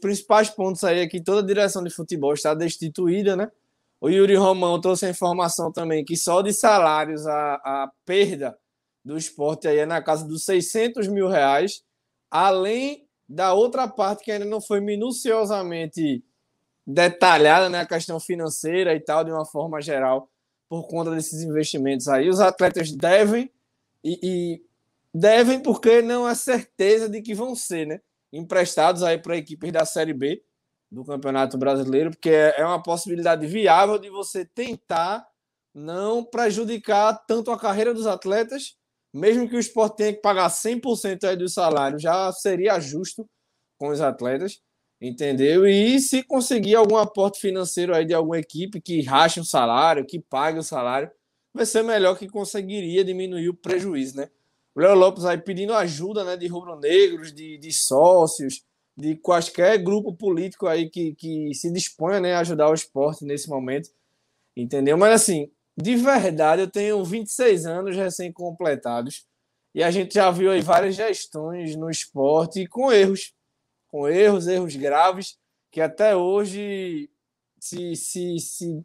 principais pontos aí é que toda a direção de futebol está destituída, né? O Yuri Romão trouxe a informação também que só de salários a perda do Sport aí é na casa dos R$ 600 mil, além da outra parte que ainda não foi minuciosamente detalhada, né? A questão financeira e tal, de uma forma geral, por conta desses investimentos aí. Os atletas devem e devem porque não há certeza de que vão ser, né? Emprestados aí para equipes da Série B do Campeonato Brasileiro, porque é uma possibilidade viável de você tentar não prejudicar tanto a carreira dos atletas, mesmo que o Sport tenha que pagar 100% aí do salário, já seria justo com os atletas, entendeu? E se conseguir algum aporte financeiro aí de alguma equipe que rache o salário, que pague o salário, vai ser melhor, que conseguiria diminuir o prejuízo, né? O Léo Lopes aí pedindo ajuda, né, de rubro-negros, de sócios, de quaisquer grupo político aí que se disponha, né, a ajudar o Sport nesse momento, entendeu? Mas assim, de verdade, eu tenho 26 anos recém-completados e a gente já viu aí várias gestões no Sport com erros graves, que até hoje se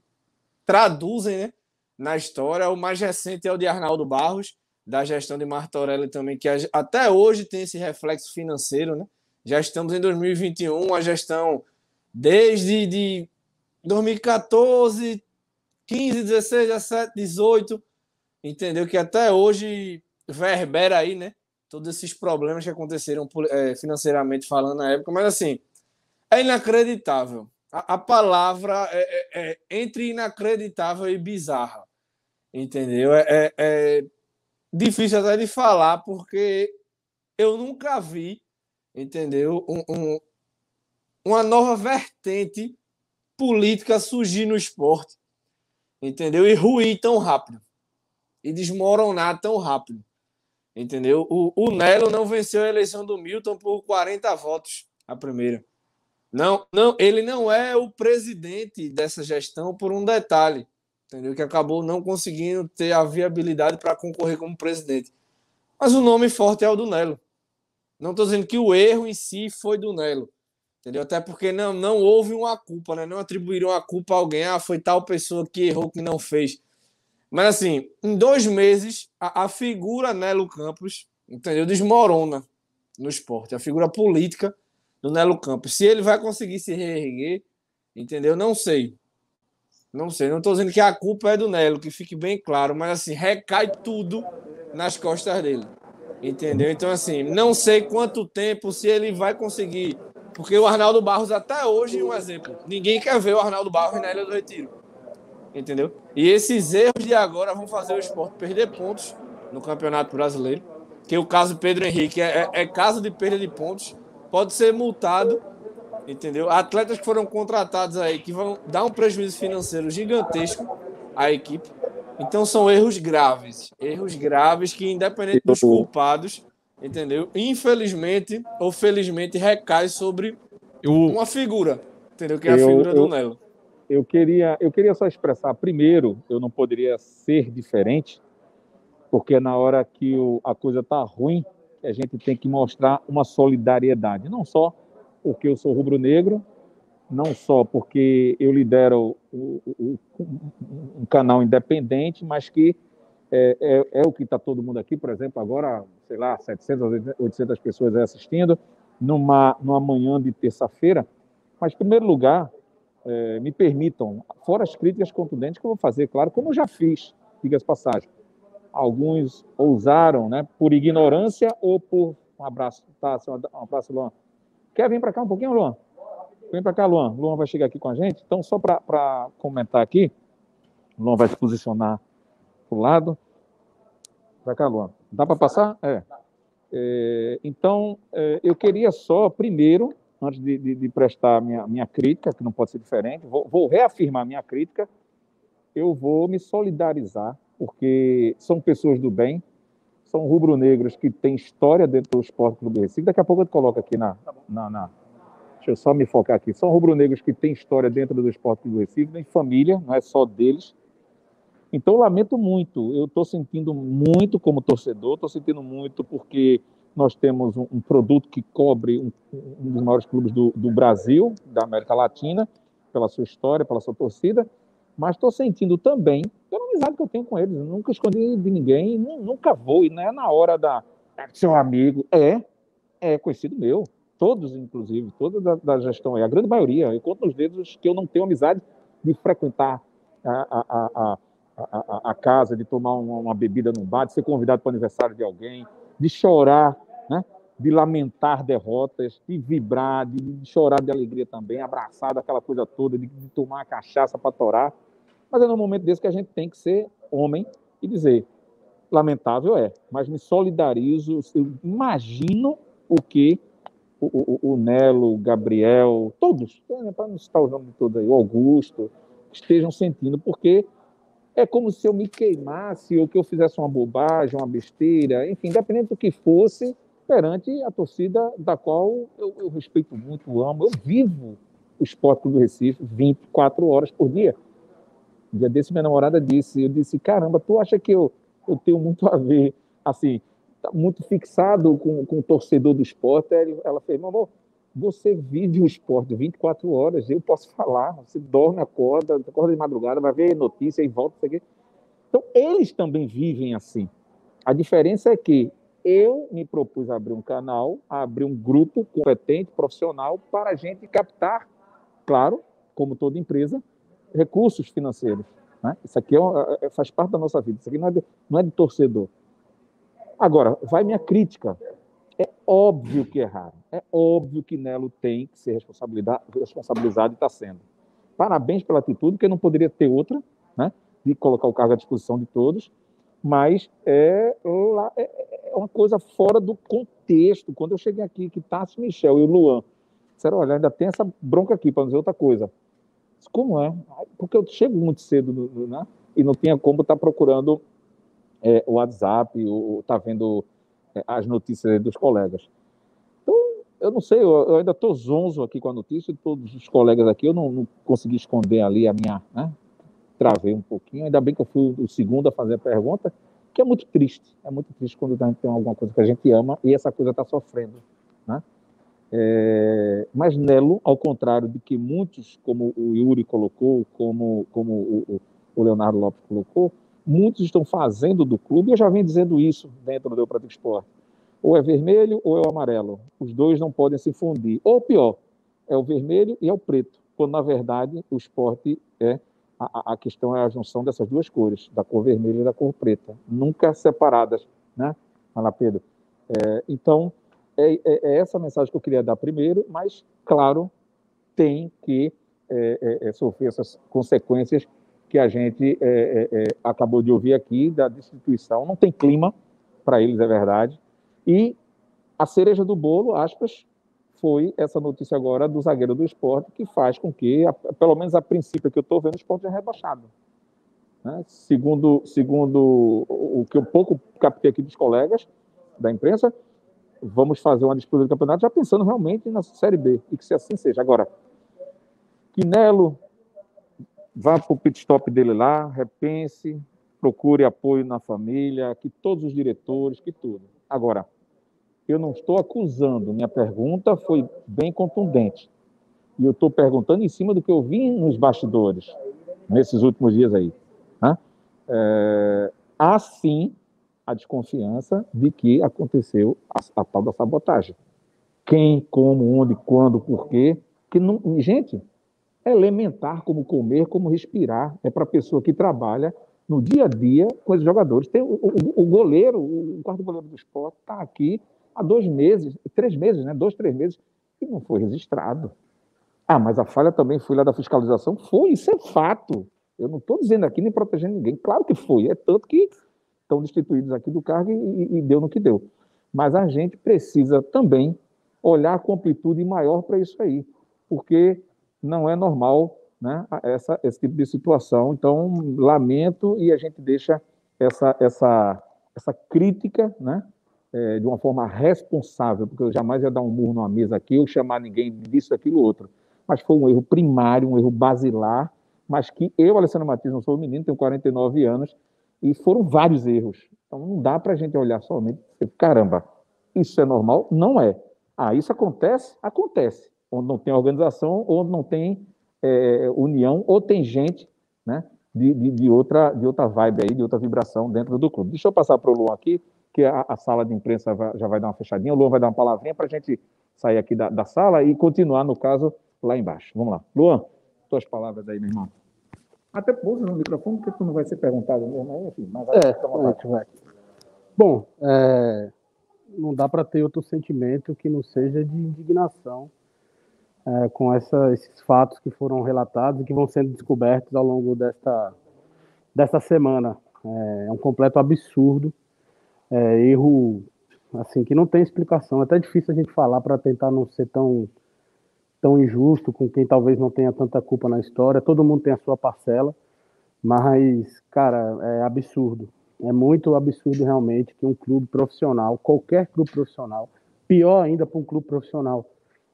traduzem, né, na história. O mais recente é o de Arnaldo Barros, da gestão de Martorelli também, que até hoje tem esse reflexo financeiro, né? Já estamos em 2021, a gestão desde 2014, 15, 16, 17, 18, entendeu? Que até hoje verbera aí, né? Todos esses problemas que aconteceram financeiramente falando na época, mas assim, é inacreditável. A palavra é entre inacreditável e bizarra, entendeu? É difícil até de falar, porque eu nunca vi, entendeu? Uma nova vertente política surgir no esporte, entendeu? E ruir tão rápido, e desmoronar tão rápido, entendeu? O Nelo não venceu a eleição do Milton por 40 votos, a primeira. Não, ele não é o presidente dessa gestão por um detalhe, entendeu? Que acabou não conseguindo ter a viabilidade para concorrer como presidente. Mas o nome forte é o do Nelo. Não estou dizendo que o erro em si foi do Nelo, entendeu? Até porque não houve uma culpa, né? Não atribuíram a culpa a alguém. Ah, foi tal pessoa que errou, que não fez. Mas assim, em 2 meses, a figura Nelo Campos, entendeu? Desmorona no esporte. A figura política do Nelo Campos. Se ele vai conseguir se reerguer, entendeu? Não sei. Não sei. Não estou dizendo que a culpa é do Nelo, que fique bem claro. Mas assim, recai tudo nas costas dele. Entendeu? Então, assim, não sei quanto tempo, se ele vai conseguir. Porque o Arnaldo Barros, até hoje, um exemplo. Ninguém quer ver o Arnaldo Barros na Ilha do Retiro. Entendeu? E esses erros de agora vão fazer o Sport perder pontos no Campeonato Brasileiro. Que o caso Pedro Henrique é caso de perda de pontos. Pode ser multado, entendeu? Atletas que foram contratados aí, que vão dar um prejuízo financeiro gigantesco à equipe. Então são erros graves que, independente dos culpados, entendeu? Infelizmente ou felizmente, recai sobre uma figura, entendeu? Que é a figura do Nelo. Eu queria só expressar, primeiro, eu não poderia ser diferente, porque na hora que a coisa está ruim, a gente tem que mostrar uma solidariedade, não só porque eu sou rubro-negro, não só porque eu lidero um canal independente, mas que é o que está todo mundo aqui, por exemplo, agora, sei lá, 700, 800 pessoas assistindo, numa manhã de terça-feira. Mas, em primeiro lugar, me permitam, fora as críticas contundentes que eu vou fazer, claro, como eu já fiz, diga-se passagem. Alguns ousaram, né, por ignorância ou por... Um abraço, tá? Um abraço, Luan. Quer vir para cá um pouquinho, Luan? Vem para cá, Luan. Luan vai chegar aqui com a gente. Então, só para comentar aqui, Luan vai se posicionar para o lado. Para cá, Luan. Dá para passar? Então, eu queria só, primeiro, antes de prestar minha crítica, que não pode ser diferente, vou reafirmar minha crítica, eu vou me solidarizar, porque são pessoas do bem, são rubro-negros que têm história dentro do Sport Clube Recife. Daqui a pouco eu te coloco aqui Deixa eu só me focar aqui. São rubro-negros que têm história dentro do Sport Clube Recife, tem família, não é só deles. Então, eu lamento muito. Eu estou sentindo muito como torcedor, estou sentindo muito porque nós temos um produto que cobre um dos maiores clubes do Brasil, da América Latina, pela sua história, pela sua torcida, mas estou sentindo também, pela amizade que eu tenho com eles, eu nunca escondi de ninguém, nunca vou, e não é na hora da seu amigo, é conhecido meu, todos, inclusive, toda da gestão, a grande maioria, eu conto nos dedos que eu não tenho amizade de frequentar a casa, de tomar uma bebida num bar, de ser convidado para o aniversário de alguém, de chorar, né? De lamentar derrotas, de vibrar, de chorar de alegria também, abraçado, aquela coisa toda, de tomar uma cachaça para torar. Mas é num momento desse que a gente tem que ser homem e dizer, lamentável mas me solidarizo, eu imagino o que o Nelo, o Gabriel, todos, para não citar o nome de todos aí, o Augusto, estejam sentindo, porque é como se eu me queimasse ou que eu fizesse uma bobagem, uma besteira, enfim, independente do que fosse, perante a torcida da qual eu respeito muito, amo. Eu vivo o Sport Clube do Recife 24 horas por dia. Um dia desse, minha namorada disse, eu disse, caramba, tu acha que eu tenho muito a ver, assim, tá muito fixado com o torcedor do esporte? Ela fez, meu amor, você vive o esporte 24 horas, eu posso falar, você dorme, acorda de madrugada, vai ver notícia e volta, isso aqui. Então, eles também vivem assim. A diferença é que eu me propus a abrir um canal, a abrir um grupo competente, profissional, para a gente captar, claro, como toda empresa, recursos financeiros. Né? Isso aqui faz parte da nossa vida, isso aqui não é de torcedor. Agora, vai minha crítica. É óbvio que erraram. É óbvio que Nelo tem que ser responsabilizado e está sendo. Parabéns pela atitude, porque não poderia ter outra, né? De colocar o cargo à disposição de todos, mas é uma coisa fora do contexto. Quando eu cheguei aqui, que Tássio, Michel e o Luan disseram, olha, ainda tem essa bronca aqui, para não dizer outra coisa. Como é? Porque eu chego muito cedo, né? E não tinha como estar procurando o WhatsApp, ou estar vendo as notícias dos colegas. Então, eu não sei, eu ainda estou zonzo aqui com a notícia de todos os colegas aqui, eu não consegui esconder ali a minha... Né? Travei um pouquinho, ainda bem que eu fui o segundo a fazer a pergunta, que é muito triste quando a gente tem alguma coisa que a gente ama e essa coisa está sofrendo, né? Mas Nelo, ao contrário de que muitos, como o Yuri colocou, como o Leonardo Lopes colocou, muitos estão fazendo do clube, eu já venho dizendo isso dentro do Eu Pratico Esporte, ou é vermelho ou é o amarelo, os dois não podem se fundir, ou pior, é o vermelho e é o preto, quando na verdade o esporte a questão é a junção dessas duas cores, da cor vermelha e da cor preta, nunca separadas, né, Fala Pedro? Então, é essa mensagem que eu queria dar primeiro, mas, claro, tem que sofrer essas consequências que a gente acabou de ouvir aqui da destituição. Não tem clima para eles, é verdade. E a cereja do bolo, aspas, foi essa notícia agora do zagueiro do Sport, que faz com que, pelo menos a princípio que eu estou vendo, o Sport é rebaixado. Né? Segundo o que eu pouco captei aqui dos colegas da imprensa, vamos fazer uma disputa do campeonato já pensando realmente na Série B, e que se assim seja. Agora, que Nelo vá para o pit stop dele lá, repense, procure apoio na família, que todos os diretores, que tudo. Agora, eu não estou acusando, minha pergunta foi bem contundente. E eu estou perguntando em cima do que eu vi nos bastidores, nesses últimos dias aí. Né? Há sim a desconfiança de que aconteceu a tal da sabotagem. Quem, como, onde, quando, por quê. Que não, gente, é elementar como comer, como respirar. É para a pessoa que trabalha no dia a dia com os jogadores. Tem o goleiro, o quarto goleiro do Sport, está aqui há 2 meses, 3 meses, né? 2, 3 meses, e não foi registrado. Mas a falha também foi lá da fiscalização? Foi, isso é fato. Eu não estou dizendo aqui nem protegendo ninguém. Claro que foi. É tanto que estão destituídos aqui do cargo e deu no que deu. Mas a gente precisa também olhar com amplitude maior para isso aí, porque não é normal, né, esse tipo de situação. Então, lamento, e a gente deixa essa crítica, né, de uma forma responsável, porque eu jamais ia dar um murro numa mesa aqui ou chamar ninguém disso, aquilo, outro. Mas foi um erro primário, um erro basilar, mas que eu, Alessandro Martins, não sou um menino, tenho 49 anos, e foram vários erros. Então, não dá para a gente olhar somente e dizer, caramba, isso é normal? Não é. Isso acontece? Acontece. Onde não tem organização, onde não tem união, ou tem gente, né, de outra vibe aí, de outra vibração dentro do clube. Deixa eu passar para o Luan aqui, que a sala de imprensa já vai dar uma fechadinha. O Luan vai dar uma palavrinha para a gente sair aqui da sala e continuar, no caso, lá embaixo. Vamos lá. Luan, tuas palavras aí, meu irmão. Até pousa no microfone, porque tu não vai ser perguntado mesmo aí, enfim, mas vai. Bom, não dá para ter outro sentimento que não seja de indignação com esses fatos que foram relatados e que vão sendo descobertos ao longo desta semana. É um completo absurdo, erro assim, que não tem explicação. É até difícil a gente falar para tentar não ser tão injusto com quem talvez não tenha tanta culpa na história. Todo mundo tem a sua parcela, mas, cara, é absurdo. É muito absurdo realmente que um clube profissional, qualquer clube profissional, pior ainda para um clube profissional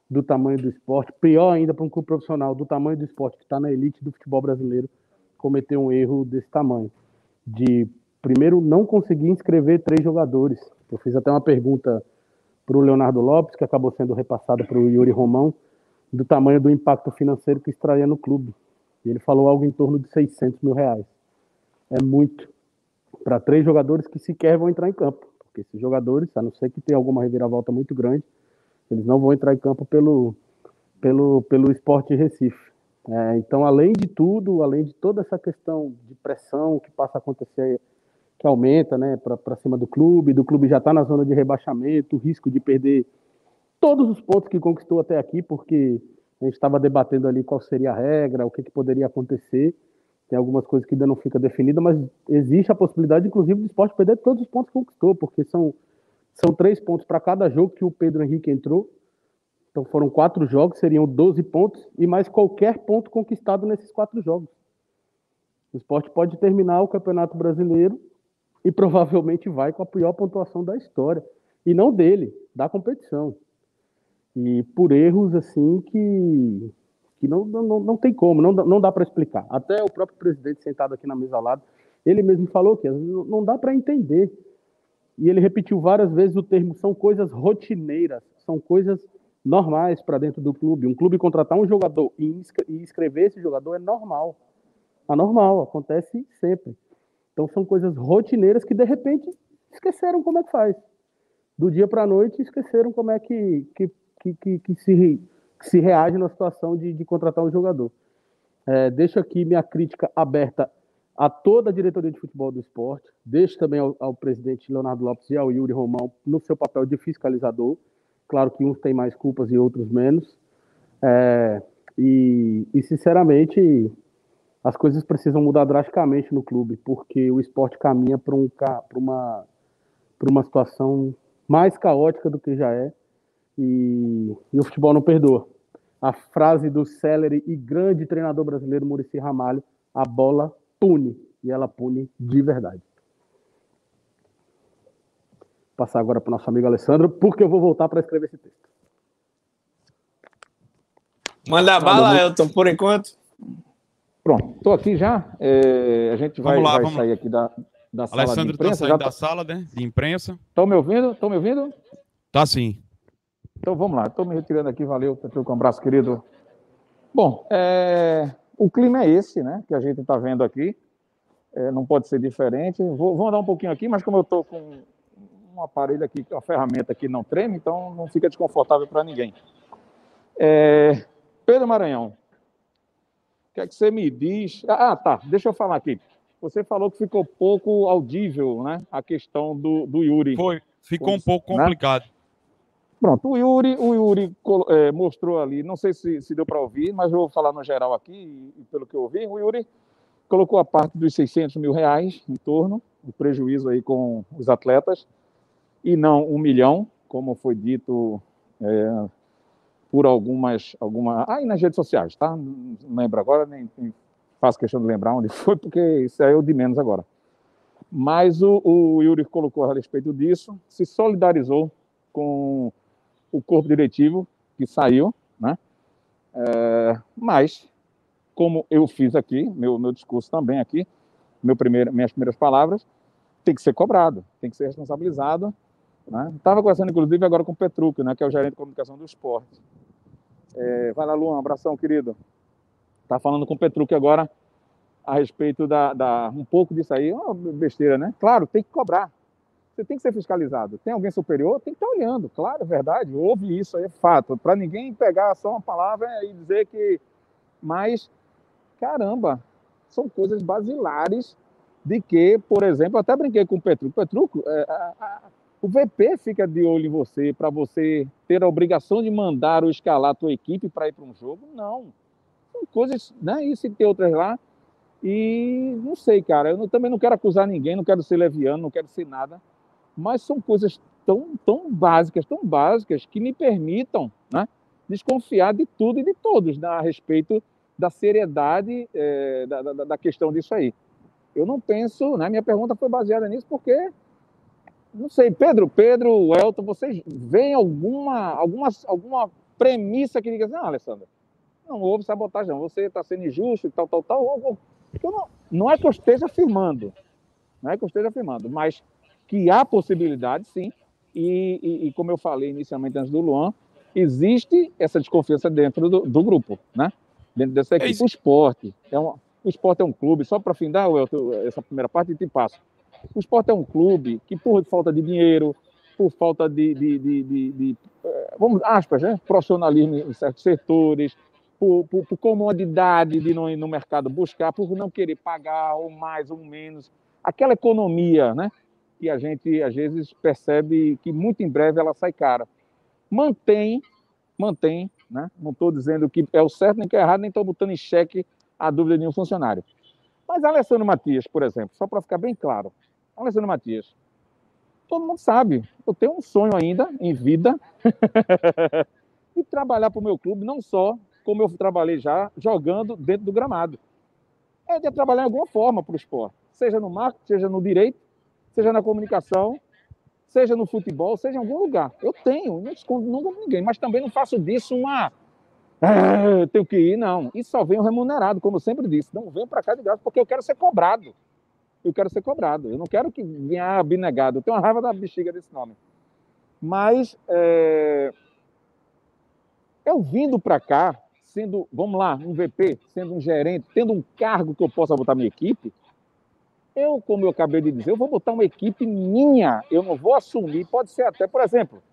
do tamanho do esporte, pior ainda para um clube profissional do tamanho do esporte que está na elite do futebol brasileiro, cometer um erro desse tamanho. De, primeiro, não conseguir inscrever 3 jogadores. Eu fiz até uma pergunta para o Leonardo Lopes, que acabou sendo repassada para o Yuri Romão, do tamanho do impacto financeiro que extraía no clube. E ele falou algo em torno de R$600 mil. É muito para 3 jogadores que sequer vão entrar em campo. Porque esses jogadores, a não ser que tenha alguma reviravolta muito grande, eles não vão entrar em campo pelo Sport Recife. Então, além de tudo, além de toda essa questão de pressão que passa a acontecer, que aumenta, né, para cima do clube já está na zona de rebaixamento, o risco de perder todos os pontos que conquistou até aqui, porque a gente estava debatendo ali qual seria a regra, o que poderia acontecer. Tem algumas coisas que ainda não fica definida, mas existe a possibilidade, inclusive, do Sport perder todos os pontos que conquistou, porque são 3 pontos para cada jogo que o Pedro Henrique entrou. Então foram 4 jogos, seriam 12 pontos, e mais qualquer ponto conquistado nesses 4 jogos. O Sport pode terminar o Campeonato Brasileiro e provavelmente vai com a pior pontuação da história. E não dele, da competição. E por erros assim que não tem como, não dá para explicar. Até o próprio presidente sentado aqui na mesa ao lado, ele mesmo falou que não dá para entender. E ele repetiu várias vezes o termo, são coisas rotineiras, são coisas normais para dentro do clube. Um clube contratar um jogador e inscrever esse jogador é normal. Anormal, acontece sempre. Então são coisas rotineiras que de repente esqueceram como é que faz. Do dia para a noite esqueceram como é que se reage na situação de contratar um jogador. Deixo aqui minha crítica aberta a toda a diretoria de futebol do esporte, deixo também ao presidente Leonardo Lopes e ao Yuri Romão no seu papel de fiscalizador. Claro que uns têm mais culpas e outros menos. E sinceramente, as coisas precisam mudar drasticamente no clube, porque o esporte caminha para uma situação mais caótica do que já é, e o futebol não perdoa. A frase do célere e grande treinador brasileiro Muricy Ramalho, a bola pune, e ela pune de verdade. Vou passar agora para o nosso amigo Alessandro, porque eu vou voltar para escrever esse texto. Manda bala, Elton, por enquanto. Pronto, estou aqui já. A gente vai sair aqui da sala Alessandro de imprensa. Está saindo da sala, né, de imprensa. Estão me ouvindo? Estão me ouvindo? Tá sim. Então vamos lá, estou me retirando aqui, valeu, com um abraço, querido. Bom, o clima é esse, né, que a gente está vendo aqui, não pode ser diferente. Vou andar um pouquinho aqui, mas como eu estou com um aparelho aqui, uma ferramenta que não treme, então não fica desconfortável para ninguém. Pedro Maranhão, o que é que você me diz? Tá, deixa eu falar aqui. Você falou que ficou pouco audível, né, a questão do Yuri. Ficou um pouco complicado. Né? Pronto, o Yuri mostrou ali, não sei se deu para ouvir, mas eu vou falar no geral aqui, e pelo que eu ouvi, o Yuri colocou a parte dos R$600 mil em torno, o prejuízo aí com os atletas, e não 1 milhão, como foi dito por algumas aí nas redes sociais, tá? Não lembro agora, nem faço questão de lembrar onde foi, porque isso aí é o de menos agora. Mas o Yuri colocou a respeito disso, se solidarizou com o corpo diretivo que saiu, né? Mas, como eu fiz aqui, meu discurso também aqui, minhas primeiras palavras, tem que ser cobrado, tem que ser responsabilizado, Né? Estava conversando, inclusive, agora com o Petrucci, né, que é o gerente de comunicação do esporte. Vai lá, Luan, abração, querido. Tá falando com o Petrucci agora a respeito um pouco disso aí. Uma besteira, né? Claro, tem que cobrar. Você tem que ser fiscalizado. Tem alguém superior? Tem que estar olhando. Claro, é verdade. Houve isso aí, é fato. Para ninguém pegar só uma palavra e dizer que... Mas, caramba, são coisas basilares de que, por exemplo, eu até brinquei com o Petrucci. Petrucci, o VP fica de olho em você para você ter a obrigação de mandar ou escalar a tua equipe para ir para um jogo? Não. São coisas, né? Isso e tem outras lá. E não sei, cara, também não quero acusar ninguém, não quero ser leviano, não quero ser nada, mas são coisas tão básicas, que me permitam, né, desconfiar de tudo e de todos, né, a respeito da seriedade da questão disso aí. Eu não penso, né, minha pergunta foi baseada nisso porque, não sei, Pedro, Elton, vocês veem alguma premissa que diga assim, não, Alessandro, não houve sabotagem, não, você está sendo injusto e tal, não é que eu esteja afirmando, mas que há possibilidade, sim, e como eu falei inicialmente antes do Luan, existe essa desconfiança dentro do grupo, né? Dentro dessa equipe. O esporte é um clube, só para findar essa primeira parte e te passo. O esporte é um clube que, por falta de dinheiro, por falta de vamos, aspas, né? Profissionalismo em certos setores, por comodidade de não ir no mercado buscar, por não querer pagar ou mais ou menos, aquela economia, né, que a gente às vezes percebe que muito em breve ela sai cara. Mantém, né? Não estou dizendo que é o certo nem que é errado, nem estou botando em xeque a dúvida de nenhum funcionário. Mas Alessandro Matias, por exemplo, só para ficar bem claro, Alessandro Matias, todo mundo sabe, eu tenho um sonho ainda em vida de trabalhar para o meu clube, não só como eu trabalhei já, jogando dentro do gramado. É de trabalhar de alguma forma para o esporte, seja no marketing, seja no direito, seja na comunicação, seja no futebol, seja em algum lugar. Eu tenho, não escondo nunca com ninguém, mas também não faço disso eu tenho que ir, não. E só venho remunerado, como eu sempre disse. Não venho para cá de graça, porque eu quero ser cobrado. Eu não quero que venha abnegado. Eu tenho uma raiva da bexiga desse nome. Mas, eu vindo para cá, sendo, vamos lá, um VP, sendo um gerente, tendo um cargo que eu possa botar minha equipe, como eu acabei de dizer, eu vou botar uma equipe minha, eu não vou assumir, pode ser até, por exemplo,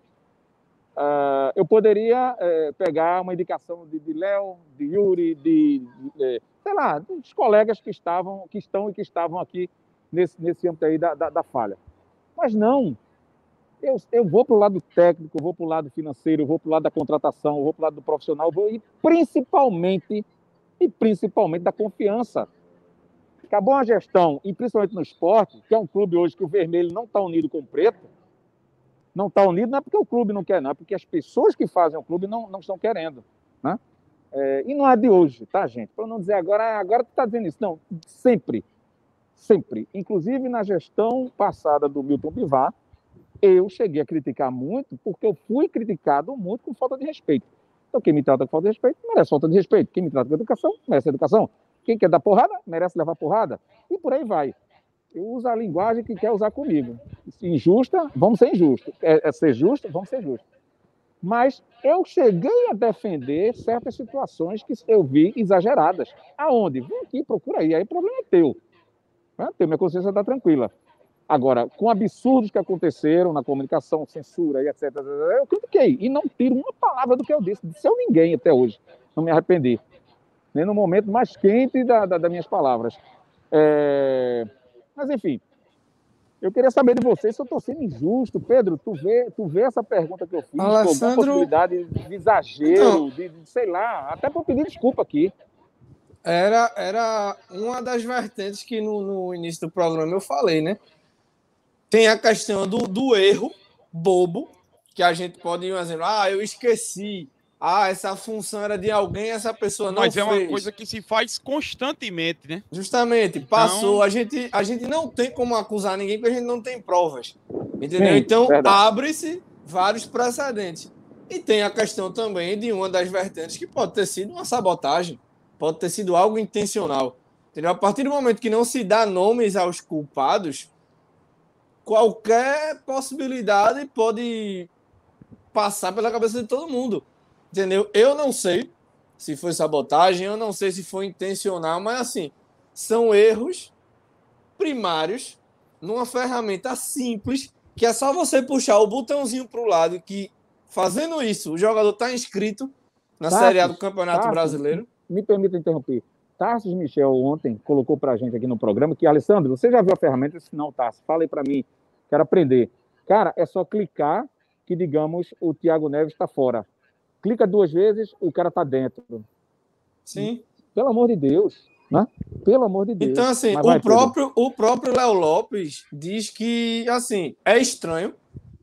eu poderia pegar uma indicação de Léo, de Yuri, sei lá, dos colegas que estão aqui nesse âmbito aí da falha. Mas não, eu vou para o lado técnico, eu vou para o lado financeiro, eu vou para o lado da contratação, eu vou para o lado do profissional, e principalmente da confiança. Acabou a gestão, e principalmente no esporte, que é um clube hoje que o vermelho não está unido com o preto, não está unido não é porque o clube não quer, não, é porque as pessoas que fazem o clube não estão querendo. Né? E não é de hoje, tá, gente? Para não dizer agora tu está dizendo isso. Não, sempre. Inclusive na gestão passada do Milton Bivar, eu cheguei a criticar muito, porque eu fui criticado muito com falta de respeito. Então, quem me trata com falta de respeito, merece falta de respeito. Quem me trata com educação, merece educação. Quem quer dar porrada, merece levar porrada. E por aí vai. Eu uso a linguagem que quer usar comigo. Se injusta, vamos ser injustos. Ser justo, vamos ser justos. Mas eu cheguei a defender certas situações que eu vi exageradas. Aonde? Vem aqui, procura aí. Aí o problema é teu. Minha consciência está tranquila. Agora, com absurdos que aconteceram na comunicação, censura e etc., eu critiquei. E não tiro uma palavra do que eu disse. Disse eu ninguém até hoje. Não me arrependi. Nem no momento mais quente das minhas palavras. Mas, enfim, eu queria saber de você se eu estou sendo injusto. Pedro, tu vê essa pergunta que eu fiz, Alessandro... alguma possibilidade de exagero, de sei lá, até para pedir desculpa aqui. Era uma das vertentes que no início do programa eu falei, né? Tem a questão do erro bobo, que a gente pode ir dizendo, eu esqueci, essa função era de alguém, essa pessoa não fez. Mas é uma coisa que se faz constantemente, né? Justamente, passou. Então... A gente não tem como acusar ninguém porque a gente não tem provas. Entendeu? Sim, então, verdade. abre-se vários precedentes. E tem a questão também de uma das vertentes que pode ter sido uma sabotagem, pode ter sido algo intencional. Entendeu? A partir do momento que não se dá nomes aos culpados, qualquer possibilidade pode passar pela cabeça de todo mundo, entendeu? Eu não sei se foi sabotagem, eu não sei se foi intencional, mas assim, são erros primários numa ferramenta simples, que é só você puxar o botãozinho para o lado, que fazendo isso, o jogador está inscrito na Série A do Campeonato Brasileiro. Me permita interromper. Tarsis Michel ontem colocou para a gente aqui no programa que, Alessandro, você já viu a ferramenta? Se não, Tarsis, fala aí para mim, quero aprender. Cara, é só clicar que, digamos, o Thiago Neves está fora. Clica 2 vezes, o cara está dentro. Sim. Pelo amor de Deus, né? Pelo amor de Deus. Então, assim, o próprio Léo Lopes diz que, assim, é estranho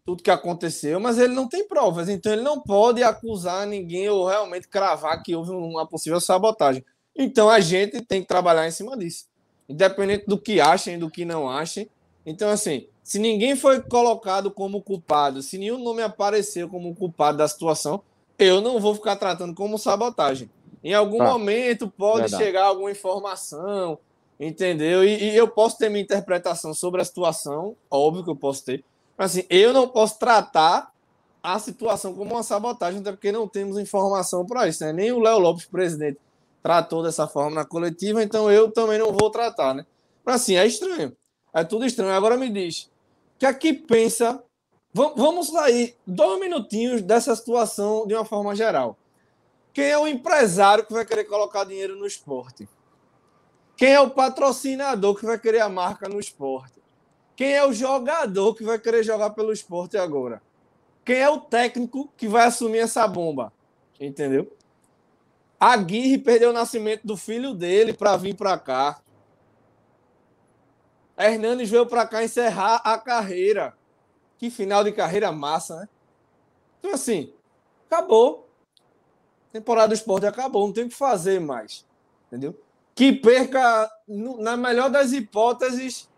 tudo que aconteceu, mas ele não tem provas, então ele não pode acusar ninguém ou realmente cravar que houve uma possível sabotagem. Então a gente tem que trabalhar em cima disso, independente do que achem, do que não achem. Então, assim, se ninguém foi colocado como culpado, se nenhum nome apareceu como culpado da situação, eu não vou ficar tratando como sabotagem. Em algum momento pode chegar alguma informação, entendeu? E eu posso ter minha interpretação sobre a situação, óbvio que eu posso ter. Mas assim, eu não posso tratar a situação como uma sabotagem, até porque não temos informação para isso, né? Nem o Léo Lopes, presidente, tratou dessa forma na coletiva, então eu também não vou tratar, né? Mas assim, é estranho. É tudo estranho. Agora me diz, o que é que pensa... Vamos sair 2 minutinhos dessa situação de uma forma geral. Quem é o empresário que vai querer colocar dinheiro no esporte? Quem é o patrocinador que vai querer a marca no esporte? Quem é o jogador que vai querer jogar pelo esporte agora? Quem é o técnico que vai assumir essa bomba? Entendeu? Aguirre perdeu o nascimento do filho dele para vir para cá. Hernanes veio para cá encerrar a carreira. Que final de carreira massa, né? Então, assim, acabou. A temporada do esporte acabou, não tem o que fazer mais. Entendeu? Que perca, na melhor das hipóteses,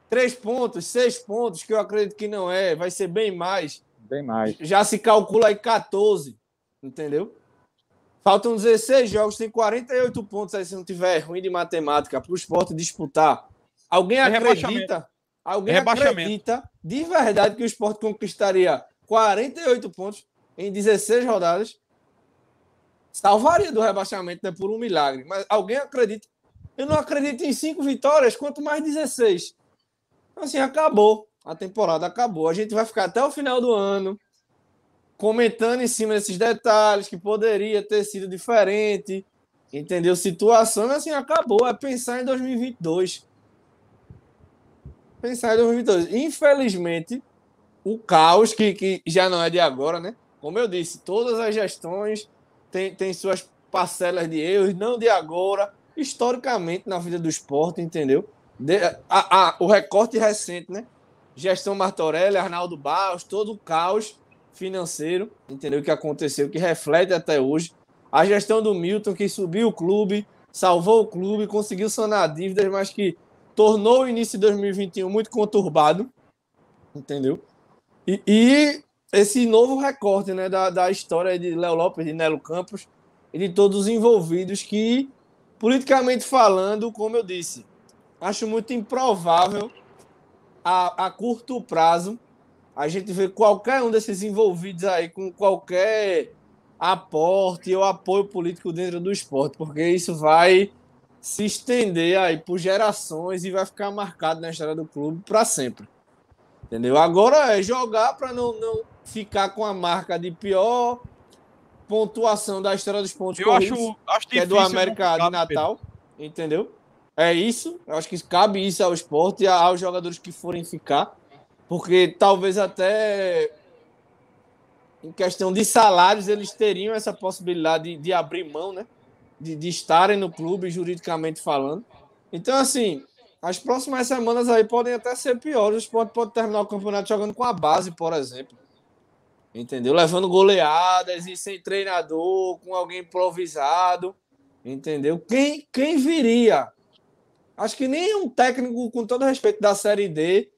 3 pontos, 6 pontos, que eu acredito que não é, vai ser bem mais. Bem mais. Já se calcula aí 14, entendeu? Faltam 16 jogos, tem 48 pontos aí, se não tiver ruim de matemática, para o esporte disputar. Alguém acredita? Alguém acredita de verdade que o esporte conquistaria 48 pontos em 16 rodadas? Salvaria do rebaixamento, né, por um milagre. Mas alguém acredita? Eu não acredito em 5 vitórias, quanto mais 16. Assim, acabou. A temporada acabou. A gente vai ficar até o final do ano comentando em cima desses detalhes que poderia ter sido diferente. Entendeu? Situação, assim, acabou. É pensar em 2022. Pensar em 2022. Infelizmente, o caos, que já não é de agora, né? Como eu disse, todas as gestões têm suas parcelas de erros, não de agora, historicamente na vida do esporte, entendeu? O recorte recente, né? Gestão Martorelli, Arnaldo Barros, todo o caos financeiro, entendeu? Que aconteceu, que reflete até hoje. A gestão do Milton, que subiu o clube, salvou o clube, conseguiu sanar dívidas, mas que tornou o início de 2021 muito conturbado, entendeu? E esse novo recorte, né, da história de Léo Lopes, de Nelo Campos e de todos os envolvidos que, politicamente falando, como eu disse, acho muito improvável a curto prazo a gente ver qualquer um desses envolvidos aí com qualquer aporte ou apoio político dentro do esporte, porque isso vai se estender aí por gerações e vai ficar marcado na história do clube para sempre. Entendeu? Agora é jogar para não ficar com a marca de pior pontuação da história dos pontos corridos, acho que é do América de Natal, entendeu? É isso, eu acho que cabe isso ao esporte e aos jogadores que forem ficar, porque talvez até em questão de salários eles teriam essa possibilidade de abrir mão, né? De estarem no clube, juridicamente falando. Então, assim, as próximas semanas aí podem até ser piores. O esporte pode terminar o campeonato jogando com a base, por exemplo. Entendeu? Levando goleadas e sem treinador, com alguém improvisado. Entendeu? Quem viria? Acho que nenhum técnico, com todo respeito da Série D,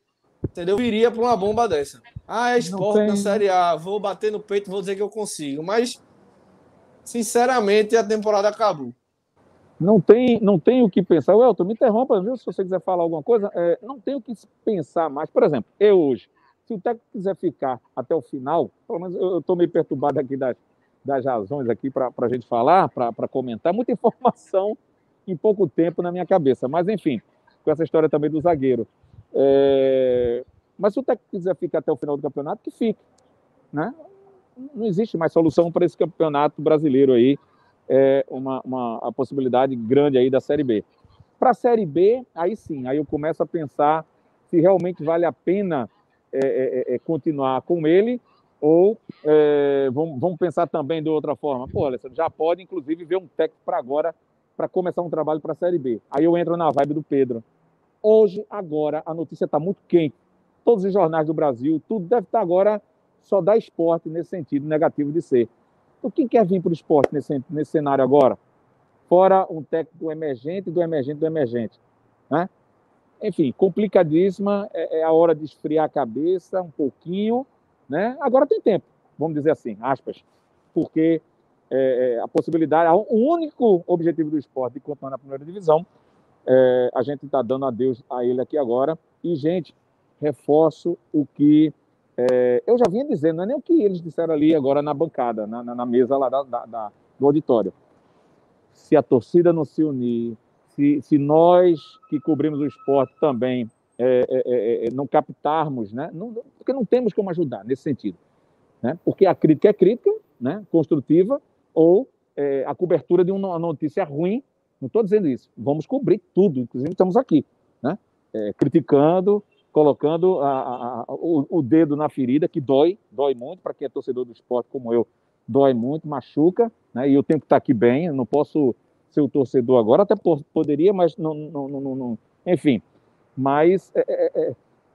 entendeu? Viria para uma bomba dessa. É esporte na Série A. Vou bater no peito, vou dizer que eu consigo. Mas, sinceramente, a temporada acabou. não tem o que pensar. Elton, me interrompa, viu? Se você quiser falar alguma coisa, não tem o que pensar mais. Por exemplo, eu hoje, se o técnico quiser ficar até o final, pelo menos eu estou meio perturbado aqui das razões aqui para a gente falar, para comentar, muita informação em pouco tempo na minha cabeça. Mas, enfim, com essa história também do zagueiro. Mas se o técnico quiser ficar até o final do campeonato, que fique, né? Não existe mais solução para esse campeonato brasileiro aí, a possibilidade grande aí da Série B. Para a Série B, aí sim, aí eu começo a pensar se realmente vale a pena continuar com ele ou vamos pensar também de outra forma. Pô, Alessandro, já pode, inclusive, ver um técnico para agora, para começar um trabalho para a Série B. Aí eu entro na vibe do Pedro. Hoje, agora, a notícia está muito quente. Todos os jornais do Brasil, tudo deve estar agora só dá esporte nesse sentido negativo de ser. O que quer vir para o esporte nesse cenário agora? Fora um técnico emergente, do emergente. Né? Enfim, complicadíssima, é a hora de esfriar a cabeça um pouquinho. Né? Agora tem tempo, vamos dizer assim, aspas, porque a possibilidade, o único objetivo do esporte de continuar na primeira divisão, a gente está dando adeus a ele aqui agora. E, gente, reforço o que eu já vinha dizendo, não é nem o que eles disseram ali agora na bancada, na mesa lá do auditório. Se a torcida não se unir, se nós que cobrimos o esporte também não captarmos, né? Porque não temos como ajudar nesse sentido. Né? Porque a crítica é crítica, né? Construtiva, ou a cobertura de uma notícia ruim. Não estou dizendo isso. Vamos cobrir tudo, inclusive estamos aqui, né? Criticando, colocando o dedo na ferida, que dói muito, para quem é torcedor do esporte como eu, dói muito, machuca, né? E eu tenho que estar aqui bem, eu não posso ser o torcedor agora, até poderia, mas não enfim. Mas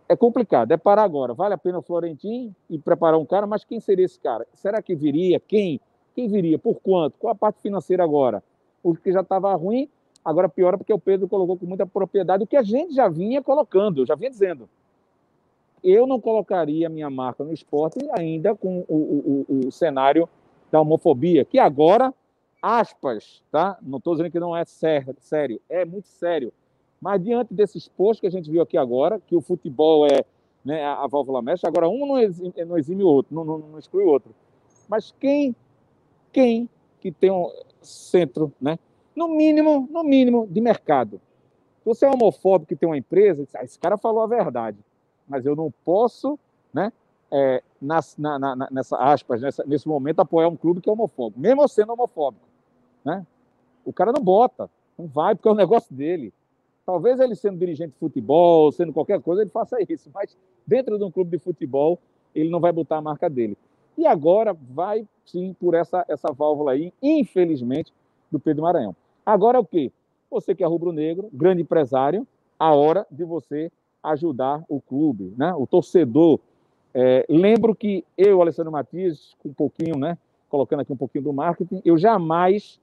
é complicado, é parar agora. Vale a pena o Florentino e preparar um cara, mas quem seria esse cara? Será que viria? Quem viria? Por quanto? Qual a parte financeira agora? Porque já estava ruim, agora piora porque o Pedro colocou com muita propriedade o que a gente já vinha colocando, eu já vinha dizendo. Eu não colocaria a minha marca no esporte ainda com o cenário da homofobia, que agora, aspas, tá? Não estou dizendo que não é sério, é muito sério. Mas diante desses postos que a gente viu aqui agora, que o futebol né, a válvula mestre, agora um não exime o outro, não exclui o outro. Mas quem que tem um centro, né? No mínimo, de mercado. Se você é homofóbico e tem uma empresa, esse cara falou a verdade. Mas eu não posso, né, nessa aspas, nesse momento, apoiar um clube que é homofóbico, mesmo eu sendo homofóbico. Né? O cara não bota, não vai, porque é o negócio dele. Talvez ele sendo dirigente de futebol, sendo qualquer coisa, ele faça isso, mas dentro de um clube de futebol, ele não vai botar a marca dele. E agora vai, sim, por essa válvula aí, infelizmente, do Pedro Maranhão. Agora o quê? Você que é rubro-negro, grande empresário, a hora de você ajudar o clube, né? O torcedor. Lembro que eu, Alessandro Matias, um pouquinho, né? Colocando aqui um pouquinho do marketing, eu jamais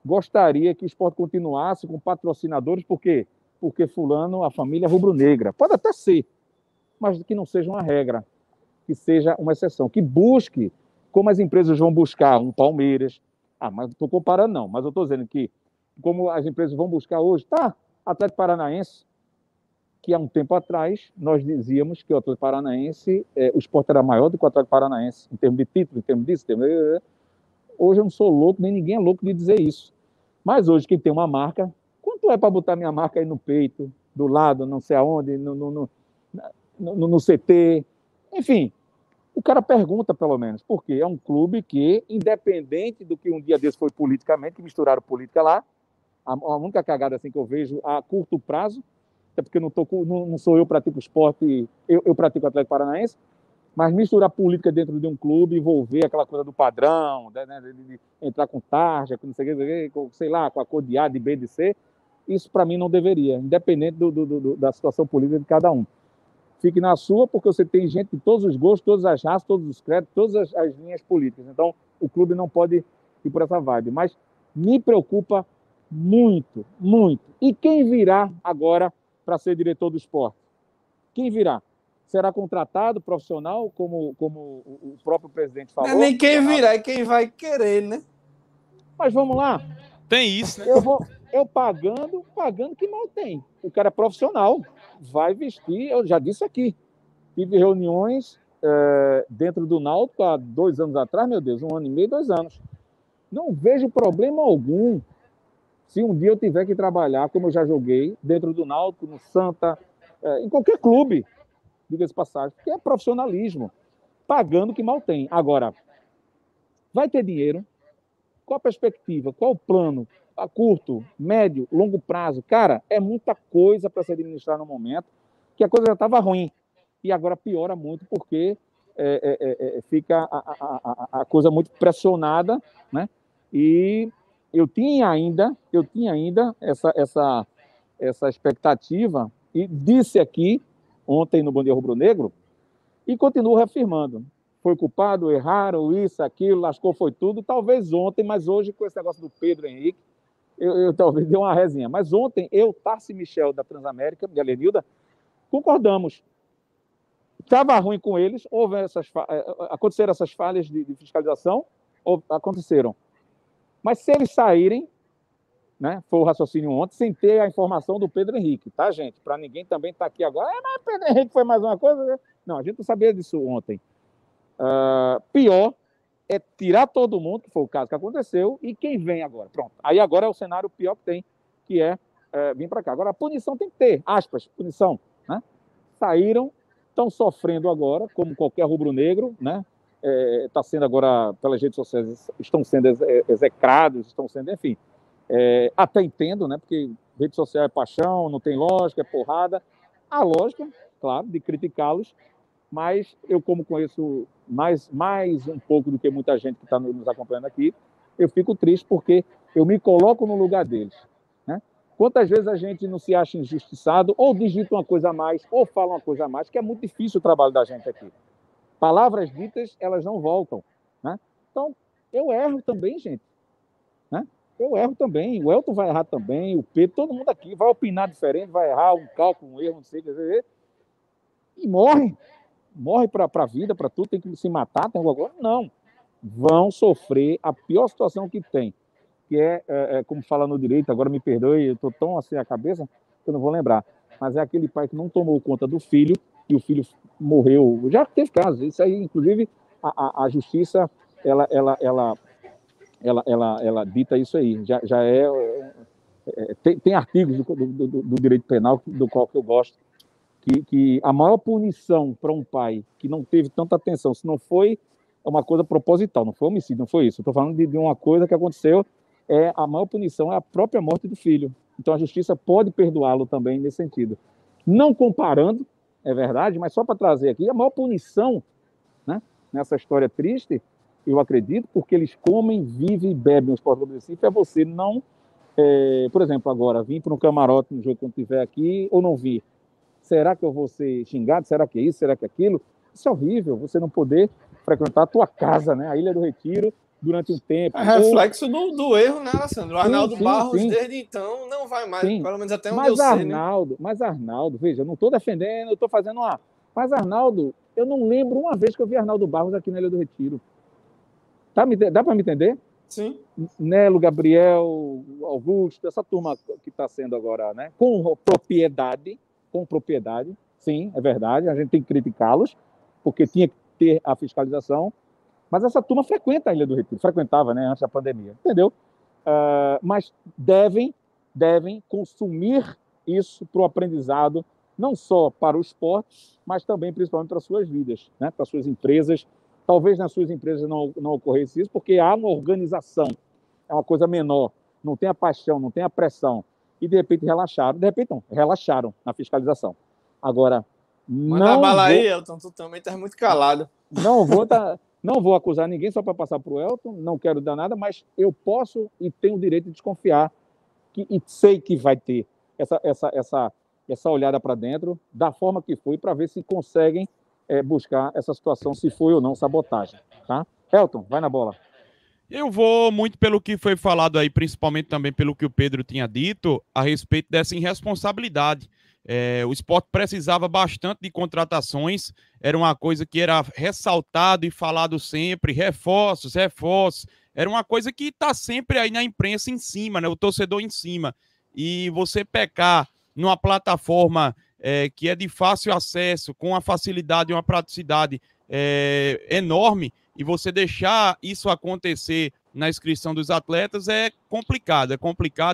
gostaria que o esporte continuasse com patrocinadores, por quê? Porque fulano, a família é rubro-negra. Pode até ser, mas que não seja uma regra, que seja uma exceção, que busque, como as empresas vão buscar um Palmeiras. Mas não estou comparando, não, mas eu estou dizendo que, como as empresas vão buscar hoje, Atlético Paranaense, que há um tempo atrás nós dizíamos que o Atlético Paranaense, o esporte era maior do que o Atlético Paranaense, em termos de título, em termos disso, Hoje eu não sou louco, nem ninguém é louco de dizer isso. Mas hoje, quem tem uma marca, quanto é para botar minha marca aí no peito, do lado, não sei aonde, no CT, enfim, o cara pergunta, pelo menos, porque é um clube que, independente do que um dia desse foi politicamente, que misturaram política lá, a única cagada assim que eu vejo a curto prazo, até porque não sou eu que pratico esporte, eu pratico Atlético Paranaense, mas misturar política dentro de um clube, envolver aquela coisa do padrão, né, de entrar com tarja, com não sei lá, com a cor de A, de B, de C, isso para mim não deveria, independente da situação política de cada um. Fique na sua, porque você tem gente de todos os gostos, todas as raças, todos os créditos, todas as linhas políticas. Então, o clube não pode ir por essa vibe. Mas me preocupa muito, muito. E quem virá agora para ser diretor do esporte? Quem virá? Será contratado, profissional, como o próprio presidente falou? Não é nem quem virá, é quem vai querer, né? Mas vamos lá. Tem isso, né? Eu pagando que mal tem. O cara é profissional, vai vestir, eu já disse aqui. Tive reuniões dentro do Náutico há 2 anos atrás, meu Deus, 1 ano e meio, 2 anos. Não vejo problema algum se um dia eu tiver que trabalhar, como eu já joguei, dentro do Náutico, no Santa, em qualquer clube, diga-se passagem, porque é profissionalismo, pagando que mal tem. Agora, vai ter dinheiro? Qual a perspectiva? Qual o plano? A curto, médio, longo prazo? Cara, é muita coisa para se administrar no momento, que a coisa já estava ruim. E agora piora muito, porque fica a coisa muito pressionada, né? E eu tinha ainda essa expectativa, e disse aqui, ontem no Bom Dia Rubro Negro, e continuo reafirmando. Foi culpado, erraram, isso, aquilo, lascou, foi tudo. Talvez ontem, mas hoje, com esse negócio do Pedro Henrique, eu talvez dê uma resenha. Mas ontem, Tarci Michel, da Transamérica, de Alenilda, concordamos. Estava ruim com eles, aconteceram essas falhas de fiscalização, aconteceram. Mas se eles saírem, né, foi o raciocínio ontem, sem ter a informação do Pedro Henrique, tá, gente? Para ninguém também estar aqui agora, mas o Pedro Henrique foi mais uma coisa, né? Não, a gente não sabia disso ontem. Pior é tirar todo mundo, que foi o caso que aconteceu, e quem vem agora? Pronto. Aí agora é o cenário pior que tem, que é vir para cá. Agora, a punição tem que ter, aspas, punição, né? Saíram, estão sofrendo agora, como qualquer rubro-negro, né? Está sendo agora, pelas redes sociais, estão sendo execrados, estão sendo, enfim. Até entendo, né? Porque rede social é paixão, não tem lógica, é porrada. A lógica, claro, de criticá-los, mas eu, como conheço mais um pouco do que muita gente que está nos acompanhando aqui, eu fico triste porque eu me coloco no lugar deles, né? Quantas vezes a gente não se acha injustiçado, ou digita uma coisa a mais, ou fala uma coisa a mais, que é muito difícil o trabalho da gente aqui. Palavras ditas, elas não voltam, né? Então, eu erro também, gente, né? Eu erro também, o Elton vai errar também, o Pedro, todo mundo aqui vai opinar diferente, vai errar um cálculo, um erro, não sei o que, e morre para a vida, para tudo, tem que se matar, tem alguma coisa? Não. Vão sofrer a pior situação que tem, que como fala no direito, agora me perdoe, eu estou tão assim a cabeça que eu não vou lembrar, mas é aquele pai que não tomou conta do filho e o filho morreu. Já teve casos, isso aí, inclusive, a justiça, ela dita isso aí, já tem artigos do direito penal do qual que eu gosto, que a maior punição para um pai que não teve tanta atenção, se não foi uma coisa proposital, não foi homicídio, não foi isso. Eu estou falando de uma coisa que aconteceu, a maior punição é a própria morte do filho. Então a justiça pode perdoá-lo também nesse sentido. Não comparando, é verdade, mas só para trazer aqui, a maior punição, né, nessa história triste, eu acredito, porque eles comem, vivem e bebem o Esporte do Recife, é você não, por exemplo, agora, vir para um camarote no jogo quando estiver aqui, ou não vir. Será que eu vou ser xingado? Será que é isso? Será que é aquilo? Isso é horrível, você não poder frequentar a tua casa, né? A Ilha do Retiro, durante um tempo. É reflexo do erro, né, Alessandro? O Arnaldo Barros, desde então, não vai mais, pelo menos até onde eu sei, né? Mas Arnaldo, veja, eu não estou defendendo, eu estou fazendo uma... Mas Arnaldo, eu não lembro uma vez que eu vi Arnaldo Barros aqui na Ilha do Retiro. Dá para me entender? Sim. Nelo, Gabriel, Augusto, essa turma que está sendo agora, né? Com propriedade, sim, é verdade, a gente tem que criticá-los, porque tinha que ter a fiscalização, mas essa turma frequenta a Ilha do Retiro, frequentava, né, antes da pandemia, entendeu? Mas devem consumir isso para o aprendizado, não só para o esporte, mas também, principalmente, para as suas vidas, né, para as suas empresas. Talvez nas suas empresas não ocorresse isso, porque há uma organização, é uma coisa menor, não tem a paixão, não tem a pressão, e de repente relaxaram na fiscalização. Agora, manda bala aí, Elton, tu também tá muito calado. Não vou acusar ninguém só para passar para o Elton, não quero dar nada, mas eu posso e tenho o direito de desconfiar, e sei que vai ter essa olhada para dentro, da forma que foi, para ver se conseguem buscar essa situação, se foi ou não sabotagem. Tá? Elton, vai na bola. Eu vou muito pelo que foi falado aí, principalmente também pelo que o Pedro tinha dito, a respeito dessa irresponsabilidade. O Sport precisava bastante de contratações, era uma coisa que era ressaltado e falado sempre, reforços, era uma coisa que está sempre aí na imprensa em cima, né? O torcedor em cima. E você pecar numa plataforma que é de fácil acesso, com uma facilidade e uma praticidade enorme, e você deixar isso acontecer na inscrição dos atletas é complicado,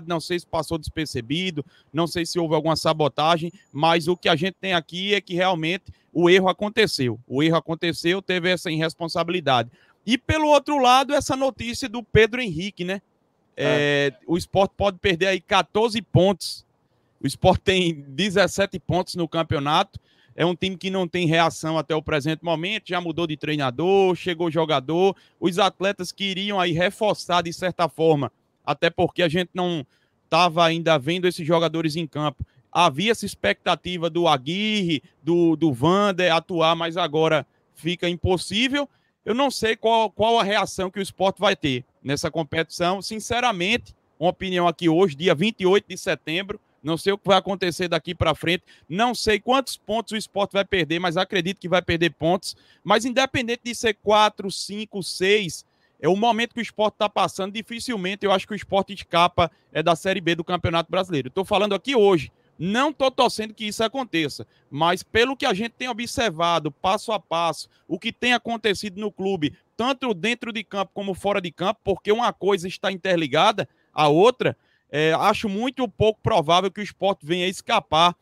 não sei se passou despercebido, não sei se houve alguma sabotagem, mas o que a gente tem aqui é que realmente o erro aconteceu, teve essa irresponsabilidade. E pelo outro lado, essa notícia do Pedro Henrique, né? O Sport pode perder aí 14 pontos, o Sport tem 17 pontos no campeonato, é um time que não tem reação até o presente momento, já mudou de treinador, chegou jogador, os atletas que iriam aí reforçar de certa forma, até porque a gente não estava ainda vendo esses jogadores em campo. Havia essa expectativa do Aguirre, do Vander atuar, mas agora fica impossível. Eu não sei qual a reação que o Sport vai ter nessa competição. Sinceramente, uma opinião aqui hoje, dia 28 de setembro, não sei o que vai acontecer daqui para frente, não sei quantos pontos o Sport vai perder, mas acredito que vai perder pontos. Mas independente de ser 4, 5, 6, é o momento que o Sport está passando, dificilmente eu acho que o Sport escapa da Série B do Campeonato Brasileiro. Estou falando aqui hoje, não estou torcendo que isso aconteça, mas pelo que a gente tem observado, passo a passo, o que tem acontecido no clube, tanto dentro de campo como fora de campo, porque uma coisa está interligada à outra, acho muito pouco provável que o Sport venha escapar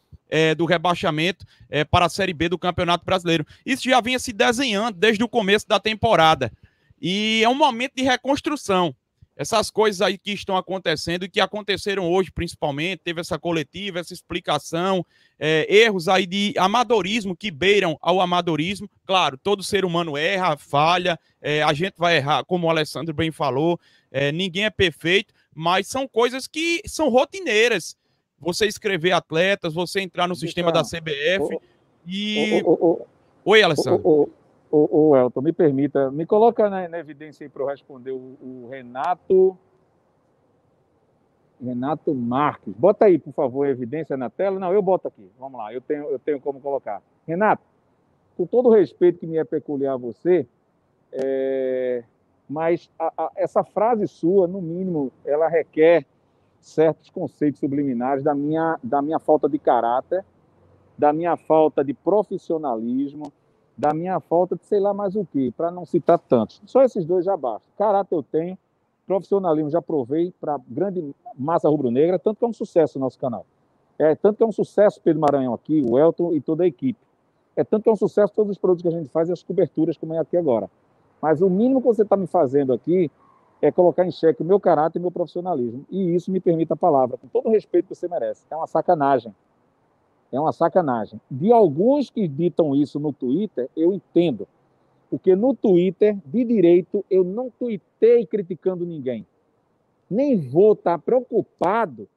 do rebaixamento para a Série B do Campeonato Brasileiro. Isso já vinha se desenhando desde o começo da temporada. E é um momento de reconstrução. Essas coisas aí que estão acontecendo e que aconteceram hoje, principalmente, teve essa coletiva, essa explicação, erros aí de amadorismo que beiram ao amadorismo. Claro, todo ser humano erra, falha, a gente vai errar, como o Alessandro bem falou, ninguém é perfeito, mas são coisas que são rotineiras. Você escrever atletas, você entrar no sistema da CBF e... Oi, Alessandro. Elton, me permita, me coloca na evidência aí para eu responder o Renato Marques. Bota aí, por favor, a evidência na tela. Não, eu boto aqui. Vamos lá, eu tenho como colocar. Renato, com todo o respeito que me é peculiar a você, mas essa frase sua, no mínimo, ela requer certos conceitos subliminares da minha falta de caráter, da minha falta de profissionalismo, da minha falta de sei lá mais o quê, para não citar tantos. Só esses dois já basta. Caráter eu tenho, profissionalismo já provei para grande massa rubro-negra, tanto que é um sucesso o nosso canal. Tanto que é um sucesso Pedro Maranhão aqui, o Elton e toda a equipe. Tanto que é um sucesso todos os produtos que a gente faz e as coberturas, como é aqui agora. Mas o mínimo que você está me fazendo aqui é colocar em xeque o meu caráter e o meu profissionalismo. E isso me permite a palavra, com todo o respeito que você merece. É uma sacanagem. É uma sacanagem. De alguns que ditam isso no Twitter, eu entendo. Porque no Twitter, de direito, eu não tuitei criticando ninguém. Nem vou estar preocupado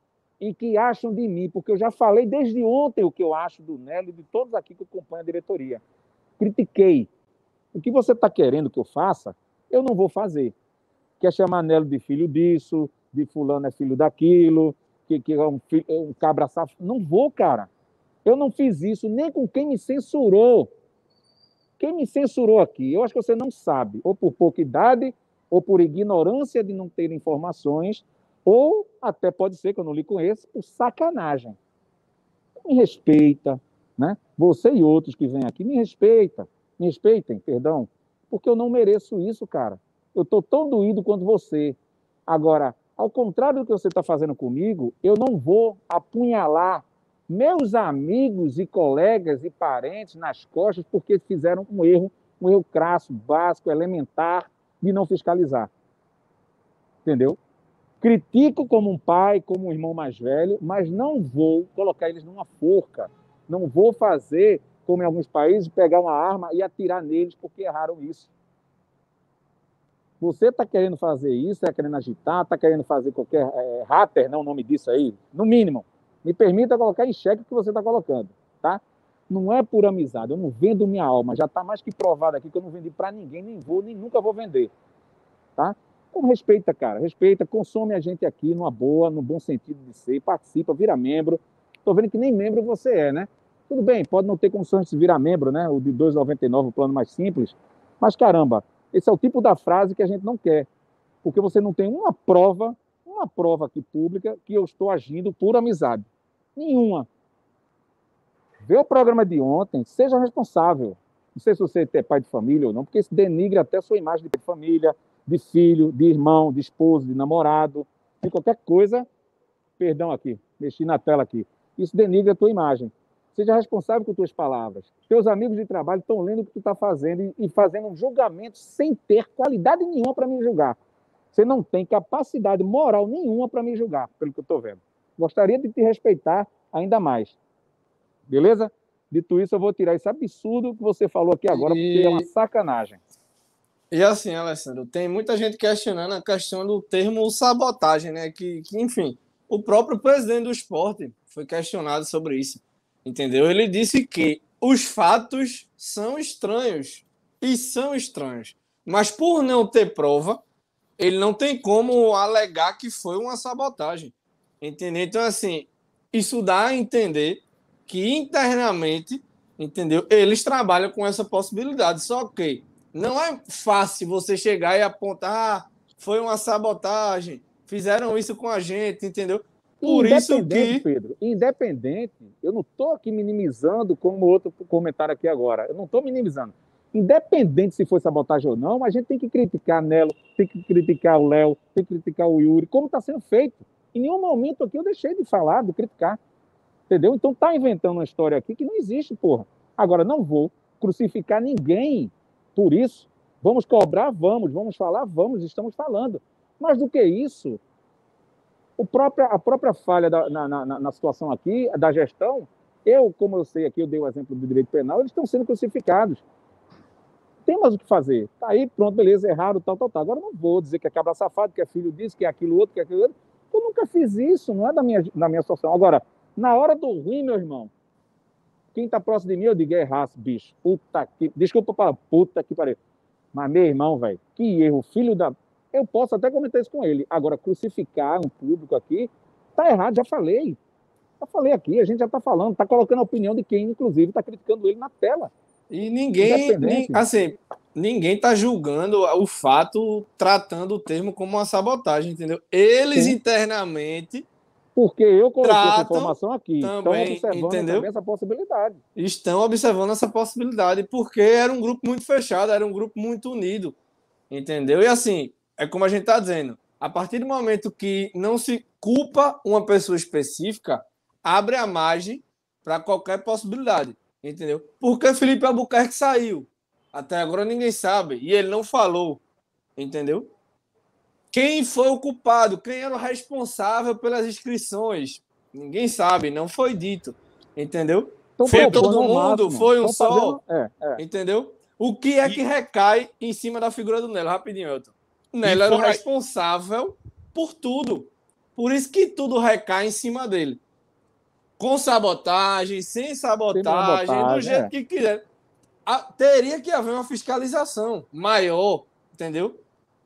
em que acham de mim, porque eu já falei desde ontem o que eu acho do Nelo e de todos aqui que acompanham a diretoria. Critiquei. O que você está querendo que eu faça, eu não vou fazer. Quer chamar Nelo de filho disso, de fulano é filho daquilo, que é um cabra safado. Não vou, cara. Eu não fiz isso nem com quem me censurou. Quem me censurou aqui, eu acho que você não sabe, ou por pouca idade, ou por ignorância de não ter informações, ou até pode ser, que eu não lhe conheço, por sacanagem. Me respeita, né? Você e outros que vêm aqui, me respeitem, perdão, porque eu não mereço isso, cara. Eu estou tão doído quanto você. Agora, ao contrário do que você está fazendo comigo, eu não vou apunhalar meus amigos e colegas e parentes nas costas porque fizeram um erro crasso, básico, elementar, de não fiscalizar. Entendeu? Critico como um pai, como um irmão mais velho, mas não vou colocar eles numa forca. Não vou fazer, como em alguns países, pegar uma arma e atirar neles porque erraram isso. Você está querendo fazer isso, está querendo agitar, está querendo fazer qualquer hater, não o nome disso aí, no mínimo. Me permita colocar em xeque o que você está colocando, tá? Não é por amizade, eu não vendo minha alma, já está mais que provado aqui que eu não vendi para ninguém, nem vou, nem nunca vou vender, tá? Então respeita, cara, respeita, consome a gente aqui numa boa, no bom sentido de ser, participa, vira membro. Estou vendo que nem membro você é, né? Tudo bem, pode não ter condições de virar membro, né? O de R$ 2,99, o plano mais simples, mas caramba, esse é o tipo da frase que a gente não quer. porque você não tem uma prova aqui pública que eu estou agindo por amizade. Nenhuma. Vê o programa de ontem, seja responsável. Não sei se você é pai de família ou não, porque isso denigra até a sua imagem de família, de filho, de irmão, de esposo, de namorado, de qualquer coisa. Perdão aqui, mexi na tela aqui. Isso denigra a tua imagem. Seja responsável com tuas palavras. Teus amigos de trabalho estão lendo o que tu está fazendo e fazendo um julgamento sem ter qualidade nenhuma para me julgar. Você não tem capacidade moral nenhuma para me julgar, pelo que eu estou vendo. Gostaria de te respeitar ainda mais. Beleza? Dito isso, eu vou tirar esse absurdo que você falou aqui agora, porque é uma sacanagem. E assim, Alessandro, tem muita gente questionando a questão do termo sabotagem, né? Que enfim, o próprio presidente do esporte foi questionado sobre isso, entendeu? Ele disse que os fatos são estranhos, e são estranhos, mas por não ter prova, ele não tem como alegar que foi uma sabotagem, entendeu? Então, assim, isso dá a entender que internamente, entendeu? Eles trabalham com essa possibilidade, só que não é fácil você chegar e apontar, foi uma sabotagem, fizeram isso com a gente, entendeu? Por isso que... Pedro, independente, eu não estou aqui minimizando como outro comentário aqui agora, eu não estou minimizando. Independente se foi sabotagem ou não, a gente tem que criticar Nelo, tem que criticar o Léo, tem que criticar o Yuri, como está sendo feito. Em nenhum momento aqui eu deixei de falar, de criticar. Entendeu? Então tá inventando uma história aqui que não existe, porra. Agora, não vou crucificar ninguém por isso. Vamos cobrar? Vamos falar? Vamos, estamos falando. Mas do que isso, a própria falha na situação aqui, da gestão, como eu sei aqui, eu dei o exemplo do direito penal, eles estão sendo crucificados. Tem mais o que fazer. Tá aí, pronto, beleza, errado, tal. Agora não vou dizer que é cabra safado, que é filho disso, que é aquilo outro, que é aquilo outro. Eu nunca fiz isso, não é da minha situação. Agora, na hora do ruim, meu irmão, quem tá próximo de mim, eu digo, é raça, bicho. Desculpa para puta que pariu. Mas, meu irmão, velho, que erro, filho da... Eu posso até comentar isso com ele. Agora, crucificar um público aqui, tá errado, já falei. Já falei aqui, a gente já tá falando, tá colocando a opinião de quem, inclusive, tá criticando ele na tela. E ninguém tá julgando o fato, tratando o termo como uma sabotagem, entendeu? Eles internamente... Porque eu coloquei essa informação aqui. Também, estão observando também essa possibilidade. Estão observando essa possibilidade, porque era um grupo muito fechado, era um grupo muito unido, entendeu? E assim, é como a gente está dizendo, a partir do momento que não se culpa uma pessoa específica, abre a margem para qualquer possibilidade, entendeu? Porque Felipe Albuquerque saiu. Até agora ninguém sabe, e ele não falou, entendeu? Quem foi o culpado? Quem era o responsável pelas inscrições? Ninguém sabe, não foi dito. Entendeu? Foi todo mundo, foi um só. Entendeu? O que é que recai em cima da figura do Nelo? Rapidinho, Elton. O Nelo era o responsável por tudo. Por isso que tudo recai em cima dele. Com sabotagem, sem sabotagem, do jeito que quiser. Teria que haver uma fiscalização maior, entendeu?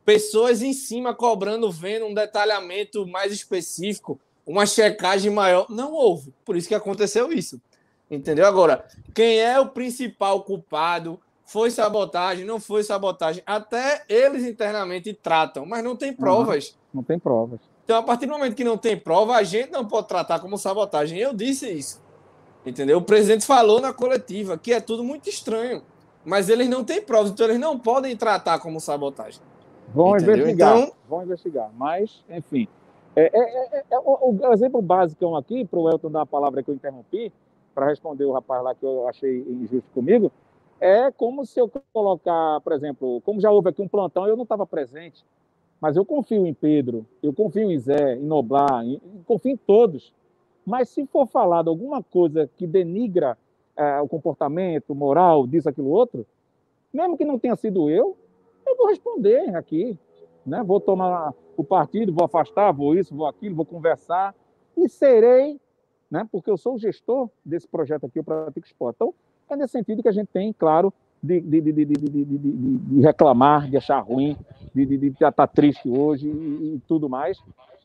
Pessoas em cima cobrando, vendo um detalhamento mais específico, uma checagem maior. Não houve. Por isso que aconteceu isso. Entendeu? Agora, quem é o principal culpado? Foi sabotagem? Não foi sabotagem? Até eles internamente tratam, mas não tem provas. Não tem provas. Então, a partir do momento que não tem prova, a gente não pode tratar como sabotagem. Eu disse isso. Entendeu? O presidente falou na coletiva que é tudo muito estranho, mas eles não têm provas, então eles não podem tratar como sabotagem. Vão investigar. Mas, enfim. O exemplo básico aqui, para o Elton dar a palavra que eu interrompi, para responder o rapaz lá que eu achei injusto comigo, é como se eu colocar, por exemplo, como já houve aqui um plantão, eu não estava presente, mas eu confio em Pedro, eu confio em Zé, em Noblar, confio em todos. Mas se for falado alguma coisa que denigra o comportamento, moral, disso, aquilo, outro, mesmo que não tenha sido eu vou responder aqui, né? Vou tomar o partido, vou afastar, vou isso, vou aquilo, vou conversar e serei, né? Porque eu sou o gestor desse projeto aqui, o Pratico Esporte. Então, é nesse sentido que a gente tem, claro, de reclamar, de achar ruim, de estar triste hoje e tudo mais.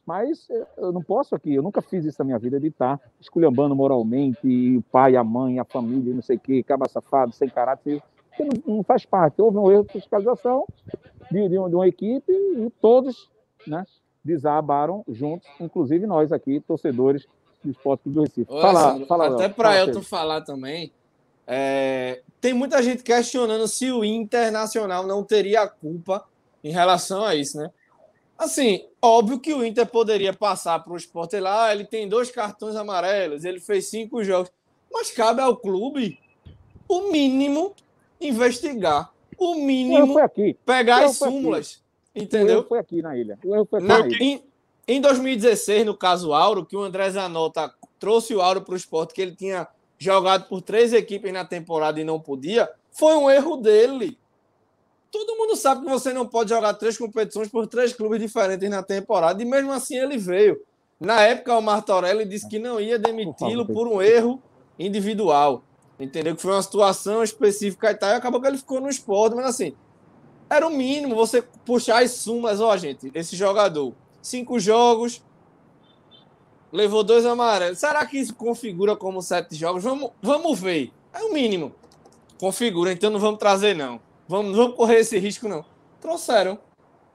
Mas eu não posso aqui, eu nunca fiz isso na minha vida, de estar esculhambando moralmente, o pai, a mãe, a família, não sei o quê, cabra safado, sem caráter. porque não faz parte. Houve um erro de fiscalização de uma equipe e todos, né, desabaram juntos, inclusive nós aqui, torcedores do Sport Clube do Recife. Fala, até para Elton falar também, tem muita gente questionando se o Internacional não teria culpa em relação a isso, né? Assim, óbvio que o Inter poderia passar para o Sport lá, ele tem 2 cartões amarelos, ele fez 5 jogos, mas cabe ao clube o mínimo investigar, o mínimo pegar as súmulas, entendeu? Foi aqui na ilha. Em 2016, no caso Auro, que o André Zanota trouxe o Auro para o Sport, que ele tinha jogado por 3 equipes na temporada e não podia, foi um erro dele. Todo mundo sabe que você não pode jogar 3 competições por 3 clubes diferentes na temporada, e mesmo assim ele veio. Na época, o Martorelli disse que não ia demiti-lo por um erro individual, entendeu? Que foi uma situação específica e tal, e acabou que ele ficou no Sport, mas assim, era o mínimo você puxar as súmulas. Gente, esse jogador, 5 jogos, levou 2 amarelos. Será que isso configura como 7 jogos? Vamos ver. É o mínimo. Configura, então não vamos trazer, não. Não vamos correr esse risco, não. Trouxeram,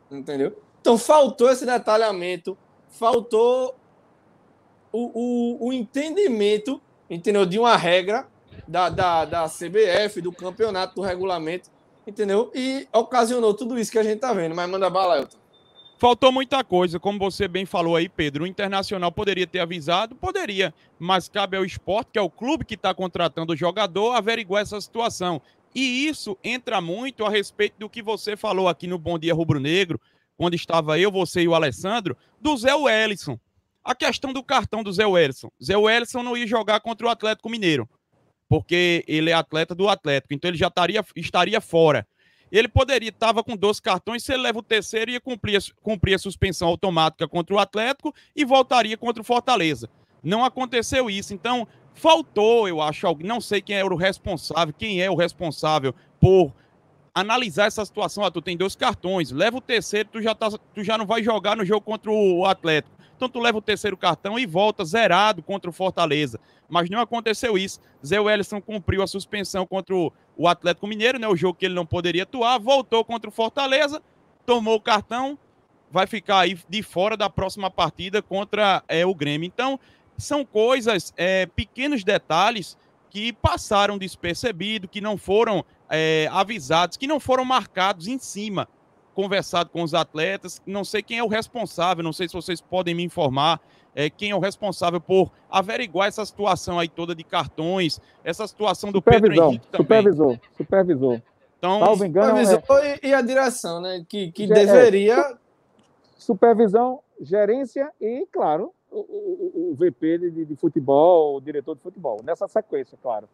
entendeu? Então, faltou esse detalhamento, faltou o entendimento, entendeu? De uma regra da CBF, do campeonato, do regulamento, entendeu? E ocasionou tudo isso que a gente tá vendo. Mas manda bala, Elton. Faltou muita coisa, como você bem falou aí, Pedro. O Internacional poderia ter avisado? Poderia, mas cabe ao Sport, que é o clube que está contratando o jogador, averiguar essa situação. E isso entra muito a respeito do que você falou aqui no Bom Dia Rubro Negro, quando estava eu, você e o Alessandro, do Zé Wellison. A questão do cartão do Zé Wellison. Zé Wellison não ia jogar contra o Atlético Mineiro, porque ele é atleta do Atlético, então ele já estaria fora. Ele estava com 12 cartões, se ele leva o terceiro, ia cumprir a suspensão automática contra o Atlético e voltaria contra o Fortaleza. Não aconteceu isso, então faltou, eu acho, não sei quem é o responsável por analisar essa situação. Tu tem 2 cartões, leva o terceiro, tu já não vai jogar no jogo contra o Atlético. Então tu leva o terceiro cartão e volta zerado contra o Fortaleza. Mas não aconteceu isso. Zé Wellison cumpriu a suspensão contra o Atlético Mineiro, né? O jogo que ele não poderia atuar, voltou contra o Fortaleza, tomou o cartão, vai ficar aí de fora da próxima partida contra o Grêmio. Então, são coisas, pequenos detalhes que passaram despercebido, que não foram avisados, que não foram marcados em cima, conversado com os atletas. Não sei quem é o responsável, não sei se vocês podem me informar, quem é o responsável por averiguar essa situação aí toda de cartões, essa situação do Pedro Henrique também. Supervisor. Então, salvo engano, e a direção, né? Que deveria... Supervisão, gerência e, claro, o VP de futebol, o diretor de futebol. Nessa sequência, claro.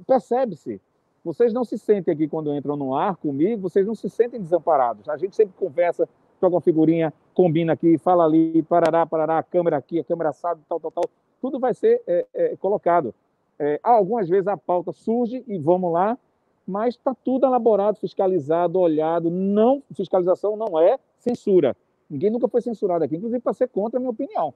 Percebe-se. Vocês não se sentem aqui quando entram no ar comigo, vocês não se sentem desamparados. A gente sempre conversa, joga uma figurinha, combina aqui, fala ali, parará, a câmera aqui, a câmera assada, tal. Tudo vai ser colocado. Algumas vezes a pauta surge e vamos lá, mas está tudo elaborado, fiscalizado, olhado. Fiscalização não é censura. Ninguém nunca foi censurado aqui, inclusive para ser contra a minha opinião.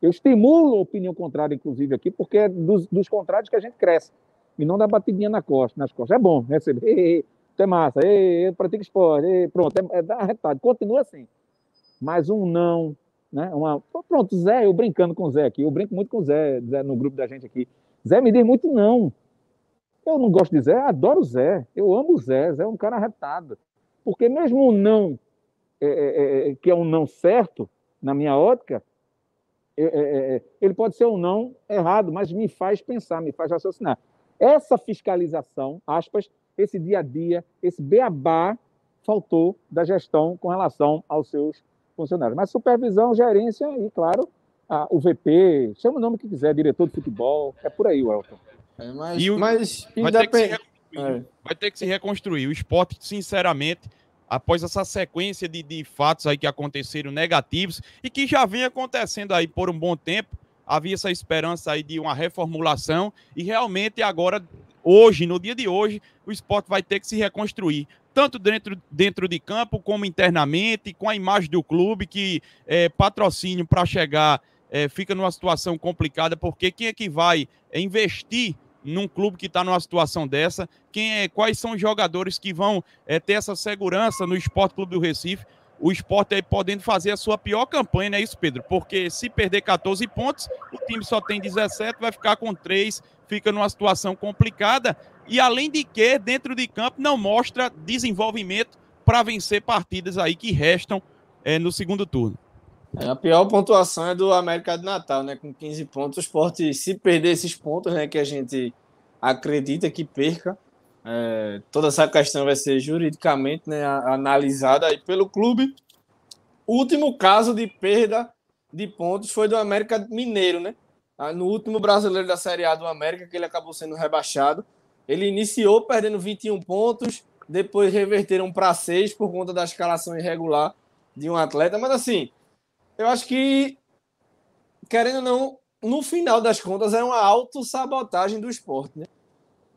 Eu estimulo a opinião contrária, inclusive, aqui, porque é dos contrários que a gente cresce. E não dá batidinha nas costas. É bom receber. É massa. Pratica esporte. Pronto, dá arretado. Continua assim. Mas um não, né? Pronto, Zé, eu brincando com o Zé aqui. Eu brinco muito com o Zé no grupo da gente aqui. Zé me diz muito não. Eu não gosto de Zé, adoro o Zé. Eu amo o Zé. Zé é um cara arretado. Porque mesmo um não, que é um não certo, na minha ótica, ele pode ser um não errado, mas me faz pensar, me faz raciocinar. Essa fiscalização, aspas, esse dia a dia, esse beabá, faltou da gestão com relação aos seus funcionários. Mas supervisão, gerência e, claro, o VP, chama o nome que quiser, diretor de futebol, é por aí, Elton. Mas vai ter que se reconstruir. O Sport, sinceramente, após essa sequência de fatos aí que aconteceram negativos e que já vinha acontecendo aí por um bom tempo, havia essa esperança aí de uma reformulação e realmente agora, hoje, no dia de hoje, o Sport vai ter que se reconstruir, tanto dentro de campo como internamente, com a imagem do clube, que patrocínio para chegar fica numa situação complicada, porque quem é que vai investir num clube que está numa situação dessa? Quais são os jogadores que vão ter essa segurança no Sport Clube do Recife? O Sport aí podendo fazer a sua pior campanha, não é isso, Pedro? Porque se perder 14 pontos, o time só tem 17, vai ficar com 3, fica numa situação complicada. E além de que, dentro de campo, não mostra desenvolvimento para vencer partidas aí que restam no segundo turno. A pior pontuação é do América de Natal, né? Com 15 pontos. O Sport, se perder esses pontos, né, que a gente acredita que perca, toda essa questão vai ser juridicamente, né, analisada aí pelo clube. O último caso de perda de pontos foi do América Mineiro, né? No último brasileiro da Série A do América, que ele acabou sendo rebaixado. Ele iniciou perdendo 21 pontos, depois reverteram para 6 por conta da escalação irregular de um atleta. Mas assim, eu acho que, querendo ou não, no final das contas é uma autossabotagem do Sport, né?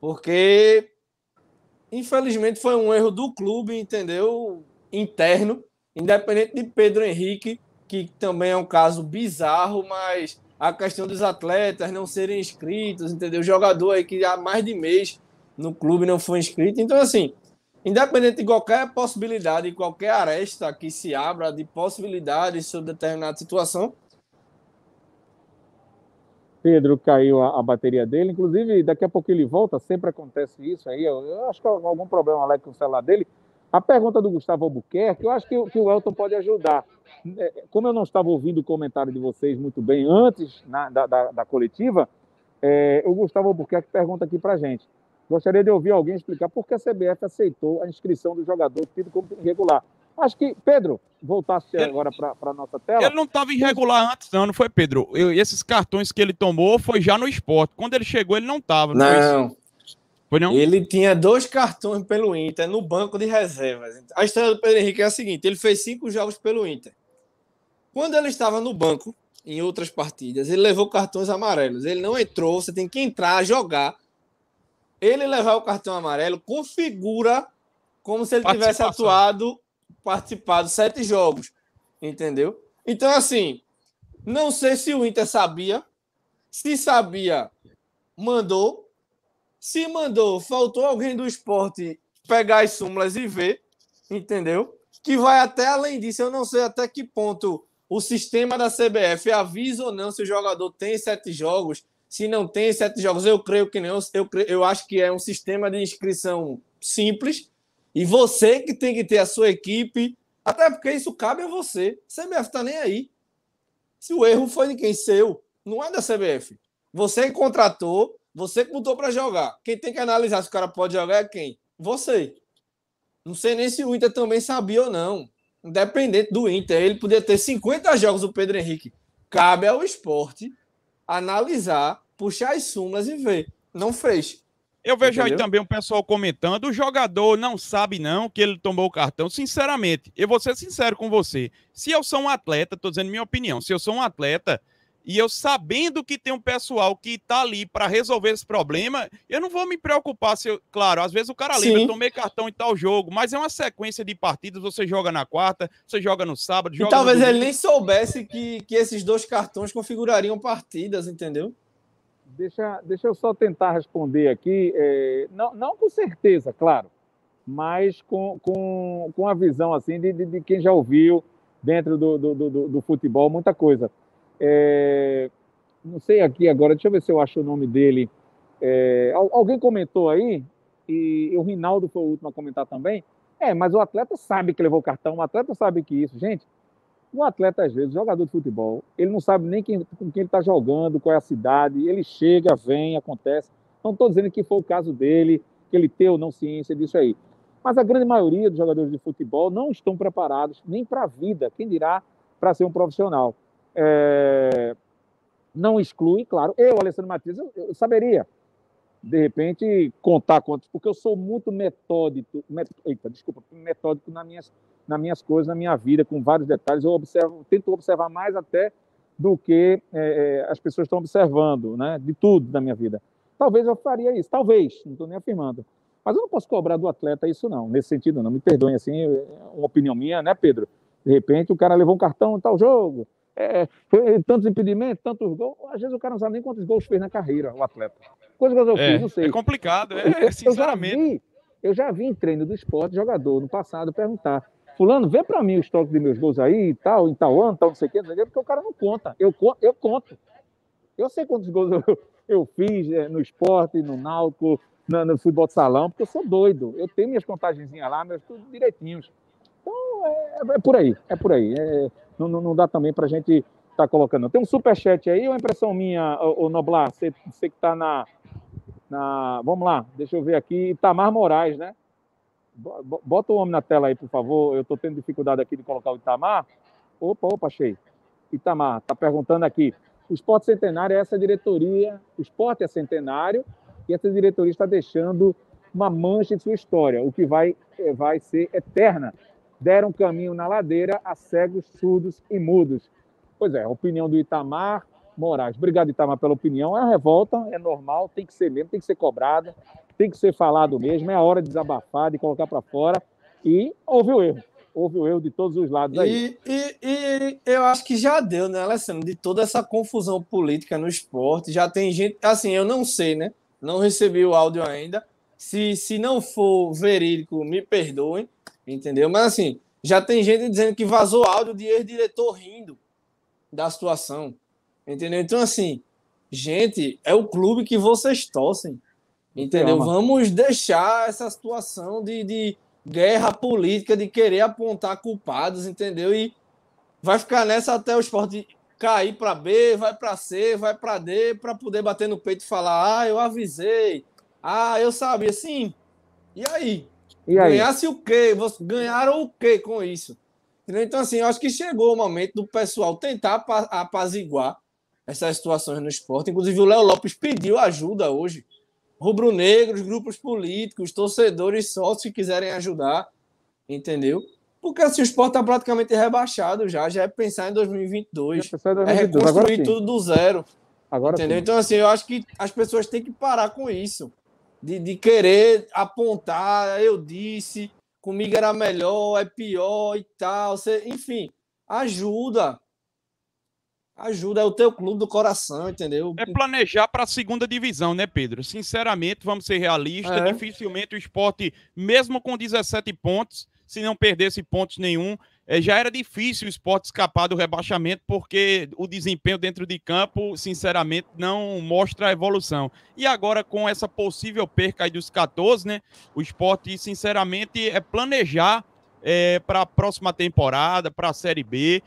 Porque infelizmente foi um erro do clube, entendeu? Interno, independente de Pedro Henrique, que também é um caso bizarro, mas a questão dos atletas não serem inscritos, entendeu? Jogador aí que há mais de mês no clube não foi inscrito. Então, assim, independente de qualquer possibilidade, qualquer aresta que se abra de possibilidades sobre determinada situação. Pedro caiu a bateria dele, inclusive daqui a pouco ele volta, sempre acontece isso aí, eu acho que algum problema lá com o celular dele. A pergunta do Gustavo Albuquerque, eu acho que o Elton pode ajudar. Como eu não estava ouvindo o comentário de vocês muito bem antes da coletiva, o Gustavo Albuquerque pergunta aqui para a gente. Gostaria de ouvir alguém explicar por que a CBF aceitou a inscrição do jogador tido como irregular. Acho que, Pedro, voltasse agora para a nossa tela. Ele não estava irregular antes, não foi, Pedro? Esses cartões que ele tomou foi já no Sport. Quando ele chegou, ele não estava. Não. Foi não? Ele tinha 2 cartões pelo Inter no banco de reservas. A história do Pedro Henrique é a seguinte: ele fez 5 jogos pelo Inter. Quando ele estava no banco, em outras partidas, ele levou cartões amarelos. Ele não entrou, você tem que entrar, jogar. Ele levar o cartão amarelo configura como se ele tivesse participado 7 jogos, entendeu? Então, assim, não sei se o Inter sabia. Se sabia, mandou. Se mandou, faltou alguém do Sport pegar as súmulas e ver, entendeu? Que vai até além disso. Eu não sei até que ponto o sistema da CBF avisa ou não se o jogador tem 7 jogos. Se não tem 7 jogos, eu creio que não. Eu acho que é um sistema de inscrição simples. E você que tem que ter a sua equipe, até porque isso cabe a você. A CBF está nem aí. Se o erro foi de quem? Seu. Não é da CBF. Você que contratou, você que botou para jogar. Quem tem que analisar se o cara pode jogar é quem? Você. Não sei nem se o Inter também sabia ou não. Independente do Inter, ele podia ter 50 jogos, o Pedro Henrique. Cabe ao Sport analisar, puxar as súmulas e ver. Não fez. Eu vejo aí também um pessoal comentando, o jogador não sabe não que ele tomou o cartão. Sinceramente, eu vou ser sincero com você. Se eu sou um atleta, estou dizendo minha opinião, se eu sou um atleta e eu sabendo que tem um pessoal que está ali para resolver esse problema, eu não vou me preocupar se eu... Claro, às vezes o cara lembra, tomei cartão em tal jogo, mas é uma sequência de partidas, você joga na quarta, você joga no sábado, joga talvez ele nem soubesse que esses 2 cartões configurariam partidas, entendeu? Deixa eu só tentar responder aqui, não com certeza, claro, mas com a visão assim, de quem já ouviu dentro do futebol muita coisa. Não sei aqui agora, deixa eu ver se eu acho o nome dele. Alguém comentou aí, e o Rinaldo foi o último a comentar também. Mas o atleta sabe que levou o cartão, o atleta sabe que isso. Gente, o atleta, às vezes, jogador de futebol, ele não sabe nem com quem ele está jogando, qual é a cidade, ele chega, vem, acontece. Não estou dizendo que foi o caso dele, que ele tem ou não ciência disso aí. Mas a grande maioria dos jogadores de futebol não estão preparados nem para a vida, quem dirá para ser um profissional. Não exclui, claro, Alessandro Matias, eu saberia, de repente, contar quantos, porque eu sou muito metódico nas minhas coisas, na minha vida, com vários detalhes. Eu tento observar mais até do que as pessoas estão observando, né? De tudo da minha vida. Talvez eu faria isso, talvez, não estou nem afirmando. Mas eu não posso cobrar do atleta isso não, nesse sentido não. Me perdoem, assim, é uma opinião minha, né, Pedro? De repente o cara levou um cartão em tal jogo, Foi tantos impedimentos, tantos gols. Às vezes o cara não sabe nem quantos gols fez na carreira, o atleta. Coisa que eu fiz, não sei. É complicado, sinceramente. Eu já vi em treino do esporte, jogador, no passado, perguntar: fulano, vê pra mim o histórico de meus gols aí, e tal, em tal ano, tal, não sei o quê, porque o cara não conta. Eu conto. Eu sei quantos gols eu fiz no esporte, no Náutico, no futebol de salão, porque eu sou doido. Eu tenho minhas contagenzinhas lá, meus tudo direitinhos. Então, é por aí. Não dá também pra gente estar colocando. Tem um superchat aí, ou é impressão minha, ô Noblar? Você que está na... Vamos lá, deixa eu ver aqui. Itamar Moraes, né? Bota o homem na tela aí, por favor. Eu estou tendo dificuldade aqui de colocar o Itamar. Opa, achei. Itamar, está perguntando aqui. O Esporte Centenário é essa diretoria, o esporte é centenário, e essa diretoria está deixando uma mancha em sua história, o que vai ser eterna. Deram caminho na ladeira a cegos, surdos e mudos. Pois é, a opinião do Itamar Moraes. Obrigado, Itamar, pela opinião. É uma revolta, é normal, tem que ser mesmo, tem que ser cobrada, tem que ser falado mesmo, é a hora de desabafar, de colocar para fora, e houve o erro. Houve o erro de todos os lados aí. E eu acho que já deu, né, Alessandro? De toda essa confusão política no esporte, já tem gente... Assim, eu não sei, né? Não recebi o áudio ainda. Se não for verídico, me perdoem, entendeu? Mas, assim, já tem gente dizendo que vazou áudio de ex-diretor rindo da situação, entendeu? Então, assim, gente, é o clube que vocês torcem, entendeu? Vamos deixar essa situação de guerra política, de querer apontar culpados, entendeu? E vai ficar nessa até o esporte cair para B, vai para C, vai para D, para poder bater no peito e falar: eu avisei, eu sabia. Sim, e aí? Ganhasse o quê? Ganharam o quê com isso? Entendeu? Então, assim, eu acho que chegou o momento do pessoal tentar apaziguar essas situações no esporte. Inclusive, o Léo Lopes pediu ajuda hoje. Rubro-negros, grupos políticos, torcedores, sócios que quiserem ajudar, entendeu? Porque assim, o esporte está praticamente rebaixado já é pensar em 2022. É reconstruir tudo do zero. Entendeu? Sim. Então, assim, eu acho que as pessoas têm que parar com isso. De querer apontar, eu disse, comigo era melhor, é pior e tal. Enfim, ajuda. Ajuda, é o teu clube do coração, entendeu? É planejar para a segunda divisão, né, Pedro? Sinceramente, vamos ser realistas, dificilmente o esporte, mesmo com 17 pontos, se não perdesse pontos nenhum, já era difícil o esporte escapar do rebaixamento, porque o desempenho dentro de campo, sinceramente, não mostra a evolução. E agora, com essa possível perca aí dos 14, né, o esporte, sinceramente, é planejar para a próxima temporada, para a Série B,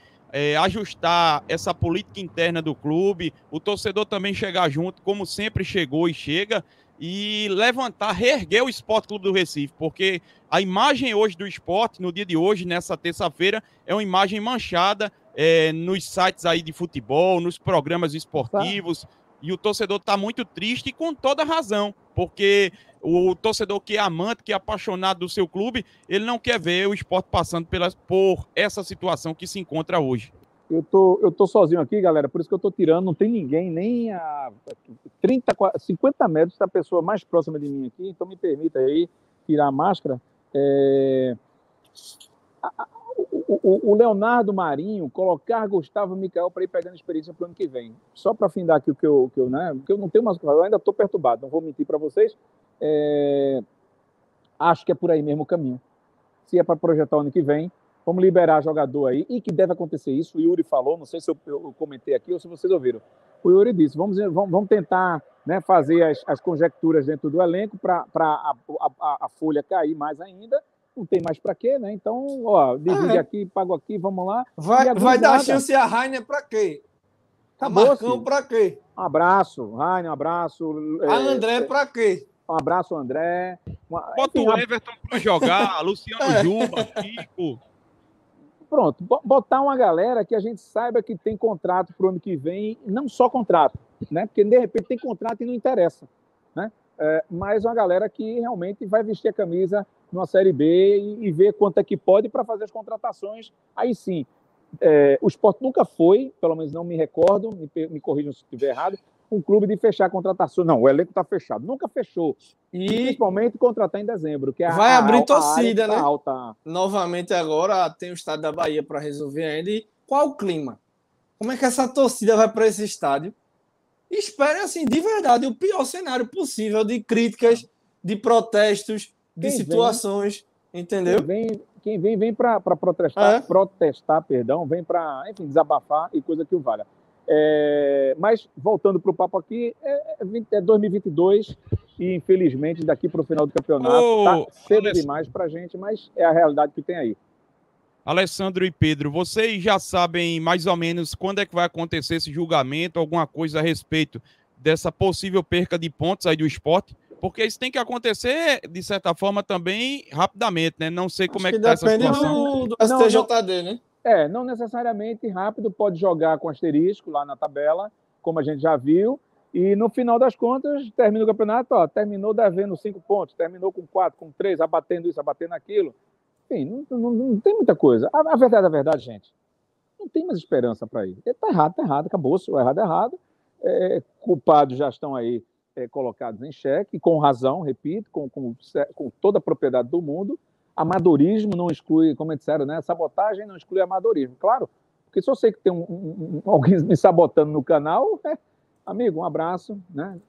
ajustar essa política interna do clube, o torcedor também chegar junto, como sempre chegou e chega, e levantar, reerguer o Sport Clube do Recife, porque a imagem hoje do esporte, no dia de hoje, nessa terça-feira, é uma imagem manchada nos sites aí de futebol, nos programas esportivos, e o torcedor está muito triste e com toda razão, porque o torcedor que é amante, que é apaixonado do seu clube, ele não quer ver o esporte passando por essa situação que se encontra hoje. Eu tô sozinho aqui, galera, por isso que eu tô tirando, não tem ninguém, nem a 50 metros da pessoa mais próxima de mim aqui, então me permita aí tirar a máscara. O Leonardo Marinho colocar Gustavo Mikael para ir pegando experiência para o ano que vem. Só para findar aqui o que eu né? Porque eu não tenho mais o que falar, eu ainda estou perturbado, não vou mentir para vocês. Acho que é por aí mesmo o caminho. Se é para projetar o ano que vem, vamos liberar jogador aí, e que deve acontecer isso. O Yuri falou, não sei se eu comentei aqui ou se vocês ouviram. O Yuri disse: vamos tentar, né, fazer as conjecturas dentro do elenco para a folha cair mais ainda. Não tem mais para quê, né? Então, divide aqui, pago aqui, vamos lá. Vai dar chance a Rainer para quê? Acabou, Marcão para quê? Um abraço, Rainer, um abraço. A André para quê? Um abraço, André. Bota o Everton para jogar, Luciano Juba, Chico. Pronto, botar uma galera que a gente saiba que tem contrato para o ano que vem, não só contrato, né? Porque de repente tem contrato e não interessa, né? Mas uma galera que realmente vai vestir a camisa numa Série B e ver quanto é que pode para fazer as contratações. Aí sim, o Sport nunca foi, pelo menos não me recordo, me corrijam se estiver errado, um clube de fechar a contratação. Não, o elenco está fechado. Nunca fechou. E principalmente contratar em dezembro, que vai abrir torcida, né? Alta. Novamente agora tem o estado da Bahia para resolver ainda. E qual o clima? Como é que essa torcida vai para esse estádio? Espere, assim, de verdade, o pior cenário possível de críticas, de protestos, de situações, entendeu? Quem vem para protestar, perdão, vem para, enfim, desabafar e coisa que o valha. Mas, voltando para o papo aqui, é 2022 e, infelizmente, daqui para o final do campeonato está cedo demais para a gente, mas é a realidade que tem aí. Alessandro e Pedro, vocês já sabem mais ou menos quando é que vai acontecer esse julgamento, alguma coisa a respeito dessa possível perca de pontos aí do Sport? Porque isso tem que acontecer, de certa forma, também rapidamente, né? Não sei como é que está essa situação. Do STJD, né? Não necessariamente rápido, pode jogar com asterisco lá na tabela, como a gente já viu, e no final das contas, termina o campeonato, terminou devendo 5 pontos, terminou com 4, com 3, abatendo isso, abatendo aquilo. Enfim, não tem muita coisa. A verdade, gente, não tem mais esperança para ir. Está errado, acabou-se. O errado é errado. Culpados já estão aí colocados em xeque, com razão, repito, com toda a propriedade do mundo. Amadorismo não exclui, como disseram, né? Sabotagem não exclui amadorismo. Claro, porque se eu sei que tem alguém me sabotando no canal, amigo, um abraço, né?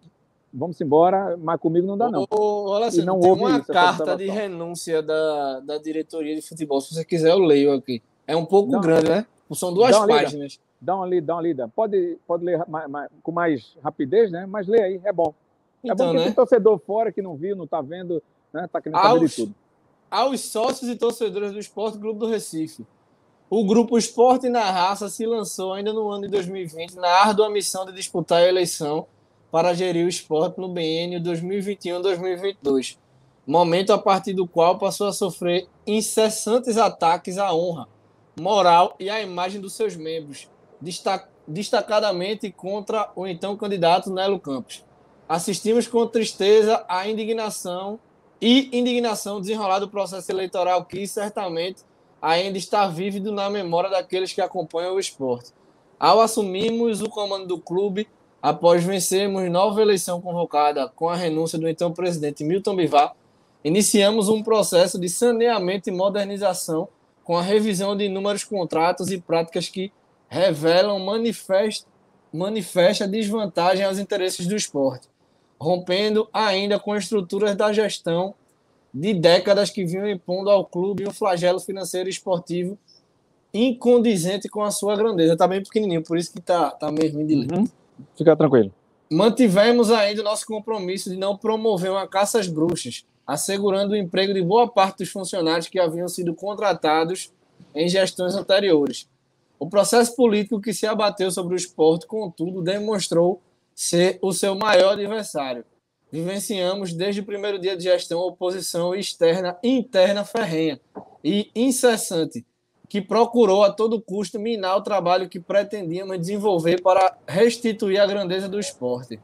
Vamos embora, mas comigo não dá, não. Olha assim, não tem uma carta de renúncia da diretoria de futebol. Se você quiser, eu leio aqui. É um pouco grande, né? São 2 páginas. Dá uma lida. Pode ler com mais rapidez, né? Mas lê aí, é bom. Então, bom que tem torcedor fora que não viu, não está vendo, né? Está querendo saber de tudo. Aos sócios e torcedores do Sport Clube do Recife. O grupo Esporte na Raça se lançou ainda no ano de 2020 na árdua missão de disputar a eleição para gerir o esporte no biênio 2021-2022, momento a partir do qual passou a sofrer incessantes ataques à honra, moral e à imagem dos seus membros, destacadamente contra o então candidato Nelo Campos. Assistimos com tristeza à indignação desenrolado o processo eleitoral que certamente ainda está vívido na memória daqueles que acompanham o esporte. Ao assumirmos o comando do clube, após vencermos nova eleição convocada com a renúncia do então presidente Milton Bivar, iniciamos um processo de saneamento e modernização com a revisão de inúmeros contratos e práticas que revelam manifesta desvantagem aos interesses do esporte, rompendo ainda com estruturas da gestão de décadas que vinham impondo ao clube um flagelo financeiro e esportivo incondizente com a sua grandeza. Está bem pequenininho, por isso que tá mesmo de ler. Fica tranquilo. Mantivemos ainda o nosso compromisso de não promover uma caça às bruxas, assegurando o emprego de boa parte dos funcionários que haviam sido contratados em gestões anteriores. O processo político que se abateu sobre o esporte, contudo, demonstrou ser o seu maior adversário. Vivenciamos desde o primeiro dia de gestão a oposição externa e interna ferrenha e incessante, que procurou a todo custo minar o trabalho que pretendíamos desenvolver para restituir a grandeza do esporte.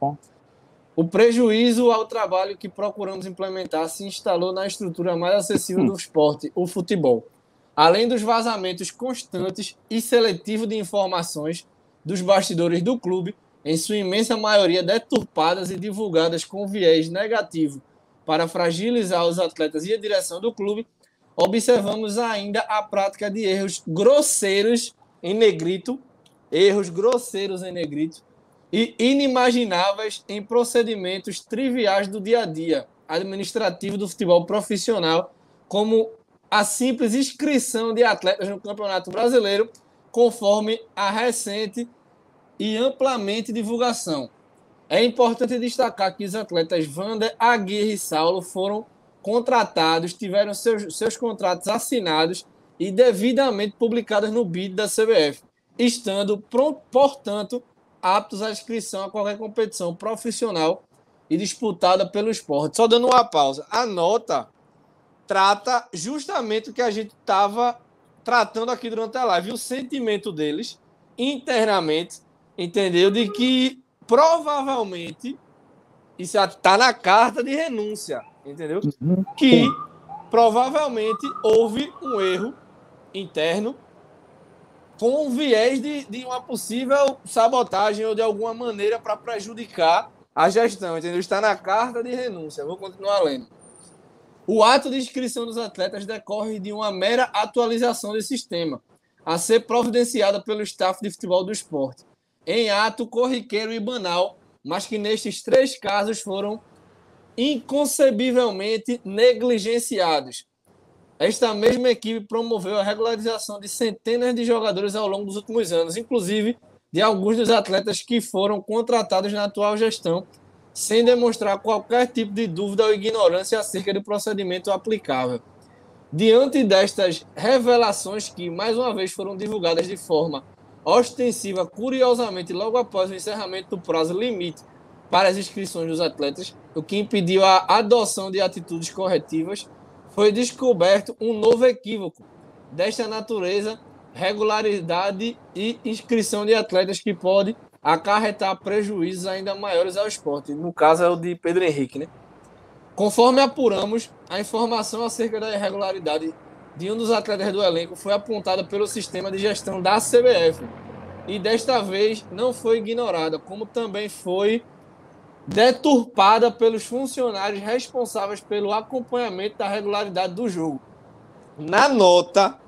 O prejuízo ao trabalho que procuramos implementar se instalou na estrutura mais acessível do esporte, o futebol. Além dos vazamentos constantes e seletivos de informações dos bastidores do clube, em sua imensa maioria deturpadas e divulgadas com viés negativo para fragilizar os atletas e a direção do clube, observamos ainda a prática de erros grosseiros em negrito e inimagináveis em procedimentos triviais do dia a dia administrativo do futebol profissional, como a simples inscrição de atletas no Campeonato Brasileiro, conforme a recente e amplamente divulgação. É importante destacar que os atletas Wander, Aguirre e Saulo foram contratados, tiveram seus contratos assinados e devidamente publicados no BID da CBF, estando, portanto, aptos à inscrição a qualquer competição profissional e disputada pelo esporte. Só dando uma pausa. A nota trata justamente o que a gente estava tratando aqui durante a live, o sentimento deles internamente, entendeu? De que provavelmente isso está na carta de renúncia, entendeu? Que provavelmente houve um erro interno com um viés de uma possível sabotagem ou de alguma maneira para prejudicar a gestão, entendeu? Está na carta de renúncia. Vou continuar lendo. O ato de inscrição dos atletas decorre de uma mera atualização desse sistema, a ser providenciada pelo staff de futebol do esporte, em ato corriqueiro e banal, mas que nestes 3 casos foram inconcebivelmente negligenciados. Esta mesma equipe promoveu a regularização de centenas de jogadores ao longo dos últimos anos, inclusive de alguns dos atletas que foram contratados na atual gestão, sem demonstrar qualquer tipo de dúvida ou ignorância acerca do procedimento aplicável. Diante destas revelações que, mais uma vez, foram divulgadas de forma ostensiva, curiosamente, logo após o encerramento do prazo limite para as inscrições dos atletas, o que impediu a adoção de atitudes corretivas, foi descoberto um novo equívoco desta natureza, regularidade e inscrição de atletas que pode acarretar prejuízos ainda maiores ao esporte. No caso é o de Pedro Henrique, né? Conforme apuramos, a informação acerca da irregularidade de um dos atletas do elenco foi apontada pelo sistema de gestão da CBF e desta vez não foi ignorada, como também foi deturpada pelos funcionários responsáveis pelo acompanhamento da regularidade do jogo. Na nota,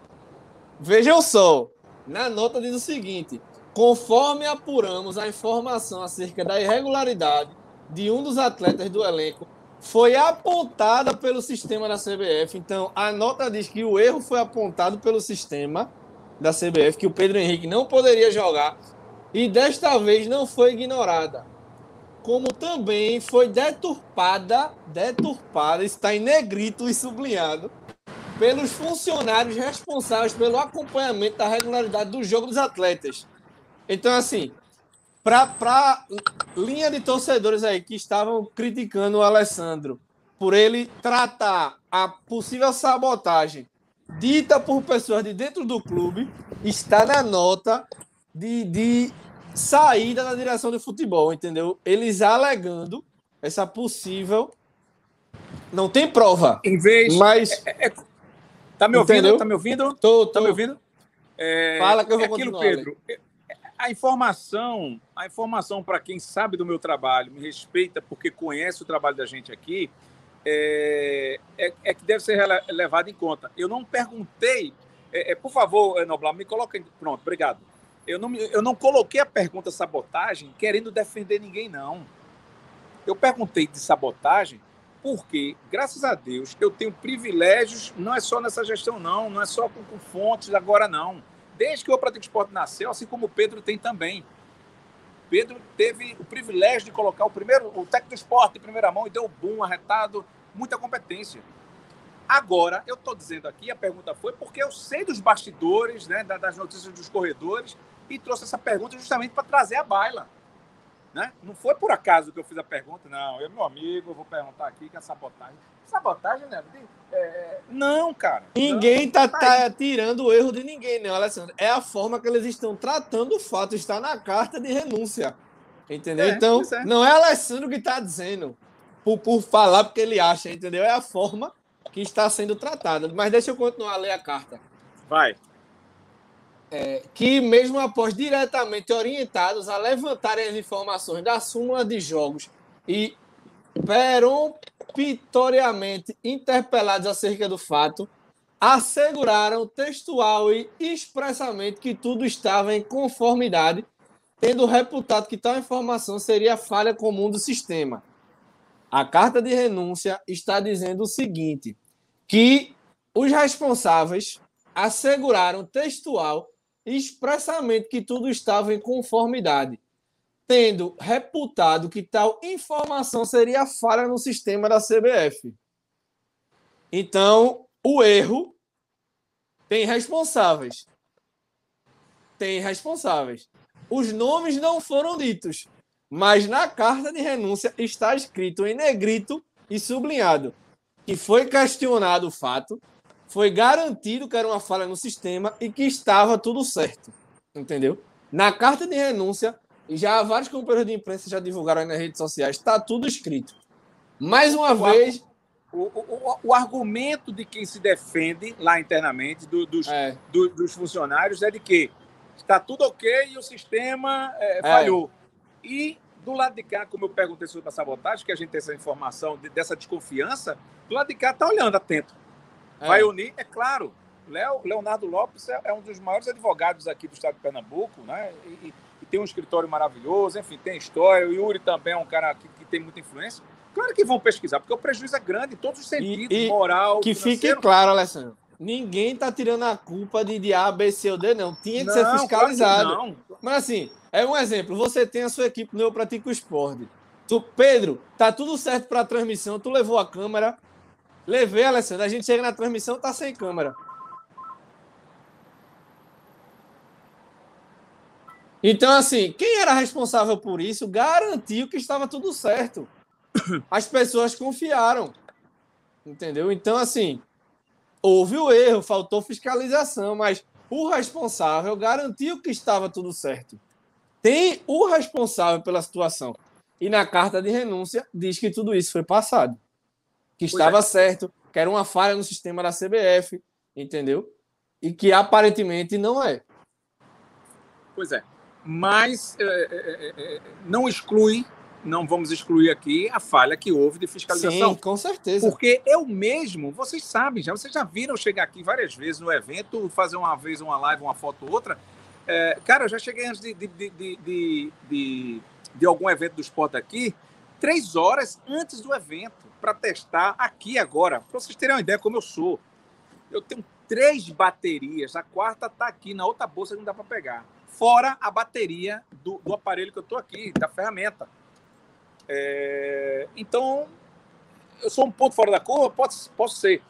vejam só, na nota diz o seguinte: conforme apuramos, a informação acerca da irregularidade de um dos atletas do elenco foi apontada pelo sistema da CBF. Então, a nota diz que o erro foi apontado pelo sistema da CBF, que o Pedro Henrique não poderia jogar, e desta vez não foi ignorada. Como também foi deturpada, está em negrito e sublinhado, pelos funcionários responsáveis pelo acompanhamento da regularidade do jogo dos atletas. Então, assim, para linha de torcedores aí que estavam criticando o Alessandro por ele tratar a possível sabotagem dita por pessoas de dentro do clube, está na nota de saída da direção de futebol, entendeu? Eles alegando essa possível... Não tem prova. Em vez... Mas... Tá me ouvindo? Entendeu? Tá me ouvindo? Tô. Tá me ouvindo? Fala que eu vou aquilo, continuar. Pedro. A informação para quem sabe do meu trabalho, me respeita porque conhece o trabalho da gente aqui, é que deve ser levado em conta. Eu não perguntei, por favor, Noblar, me coloca. Pronto, obrigado. Eu não coloquei a pergunta sabotagem querendo defender ninguém, não. Eu perguntei de sabotagem porque, graças a Deus, eu tenho privilégios, não é só nessa gestão, não é só com fontes agora, não. Desde que o Prática Esporte nasceu, assim como o Pedro tem também. Pedro teve o privilégio de colocar o técnico do esporte em primeira mão e deu boom, arretado, muita competência. Agora, eu estou dizendo aqui, a pergunta foi porque eu sei dos bastidores, né, das notícias dos corredores, e trouxe essa pergunta justamente para trazer a baila. Né? Não foi por acaso que eu fiz a pergunta, não. Eu, meu amigo, eu vou perguntar aqui que é sabotagem. Sabotagem, né? Não, cara. Ninguém tá tirando o erro de ninguém, né, Alessandro? É a forma que eles estão tratando o fato, está na carta de renúncia. Entendeu? Então, não é Alessandro que está dizendo por falar porque ele acha, entendeu? É a forma que está sendo tratada. Mas deixa eu continuar a ler a carta. Vai. Que mesmo após diretamente orientados a levantarem as informações da súmula de jogos e peremptoriamente interpelados acerca do fato, asseguraram textual e expressamente que tudo estava em conformidade, tendo reputado que tal informação seria falha comum do sistema. A carta de renúncia está dizendo o seguinte, que os responsáveis asseguraram textual expressamente que tudo estava em conformidade, tendo reputado que tal informação seria falha no sistema da CBF. Então, o erro tem responsáveis. Os nomes não foram ditos, mas na carta de renúncia está escrito em negrito e sublinhado que foi questionado o fato, foi garantido que era uma falha no sistema e que estava tudo certo, entendeu? Na carta de renúncia, já vários companheiros de imprensa já divulgaram aí nas redes sociais, está tudo escrito. Mais uma vez... O argumento de quem se defende lá internamente, dos funcionários, é de que está tudo ok e o sistema falhou. E do lado de cá, como eu perguntei sobre a sabotagem, que a gente tem essa informação dessa desconfiança, do lado de cá está olhando atento. Vai unir, é claro. Leonardo Lopes é um dos maiores advogados aqui do estado de Pernambuco, né? E tem um escritório maravilhoso, enfim, tem história. O Yuri também é um cara que tem muita influência. Claro que vão pesquisar, porque o prejuízo é grande em todos os sentidos, moral, que financeiro. fique claro, Alessandro, ninguém tá tirando a culpa de A, B, C ou D, não. Tinha que ser fiscalizado. Claro que não. Mas assim, é um exemplo. Você tem a sua equipe no Eu Pratico Esporte. Pedro, tá tudo certo para a transmissão, tu levou a câmera. Levei, Alessandro. A gente chega na transmissão, tá sem câmera. Então, assim, quem era responsável por isso garantiu que estava tudo certo. As pessoas confiaram. Entendeu? Então, assim, houve o erro, faltou fiscalização, mas o responsável garantiu que estava tudo certo. Tem o responsável pela situação. E na carta de renúncia diz que tudo isso foi passado. Que estava certo, que era uma falha no sistema da CBF, entendeu? E que aparentemente não é. Pois é. Mas não vamos excluir aqui a falha que houve de fiscalização. Sim, com certeza. Porque eu mesmo, vocês sabem, vocês já viram eu chegar aqui várias vezes no evento, fazer uma vez uma live, uma foto ou outra. Cara, eu já cheguei antes de algum evento do esporte aqui, 3 horas antes do evento, para testar aqui agora. Para vocês terem uma ideia como eu sou. Eu tenho 3 baterias, a 4ª está aqui na outra bolsa que não dá para pegar. Fora a bateria do aparelho que eu estou aqui, da ferramenta. Então, eu sou um ponto fora da curva? Posso ser.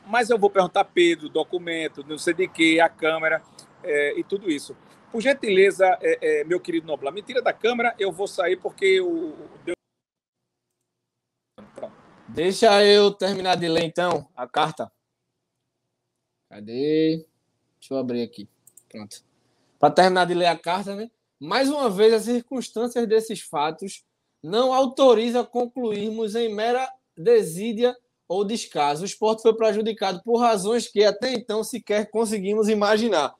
Mas eu vou perguntar Pedro, documento, não sei de que, a câmera e tudo isso. Por gentileza, meu querido Noblar, me tira da câmera, eu vou sair porque Deixa eu terminar de ler, então, a carta. Cadê? Deixa eu abrir aqui. Pronto. Para terminar de ler a carta, né? Mais uma vez, as circunstâncias desses fatos não autorizam a concluirmos em mera desídia ou descaso. O esporte foi prejudicado por razões que até então sequer conseguimos imaginar.